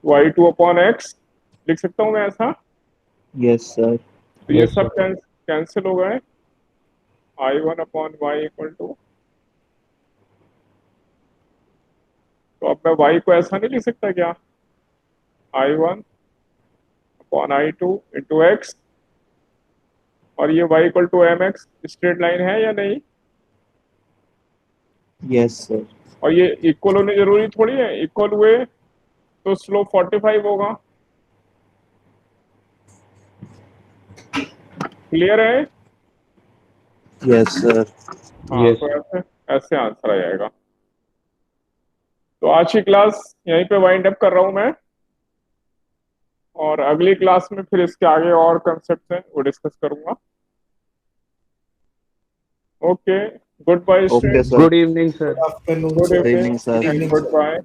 y2 अपॉन x लिख सकता हूँ मैं ऐसा। यस सर तो ये Yes, सब कैंसिल हो गए, i1 upon Y equal to, तो अब मैं y को ऐसा नहीं लिख सकता क्या, i1 upon i2 into x, और ये y equal to M X straight line है या नहीं, यस सर और ये इक्वल होने जरूरी थोड़ी है, इक्वल हुए तो स्लोप 45 होगा। क्लियर है? यस सर हाँ Yes. तो ऐसे ऐसे आंसर आ जाएगा। तो आज की क्लास यहीं पे वाइंड अप कर रहा हूं मैं, और अगली क्लास में फिर इसके आगे और कंसेप्ट हैं वो डिस्कस करूंगा। Okay, good bye okay students, sir Good evening, sir. Good afternoon, good sir. Evening evening sir Good and evening, good sir. Bye.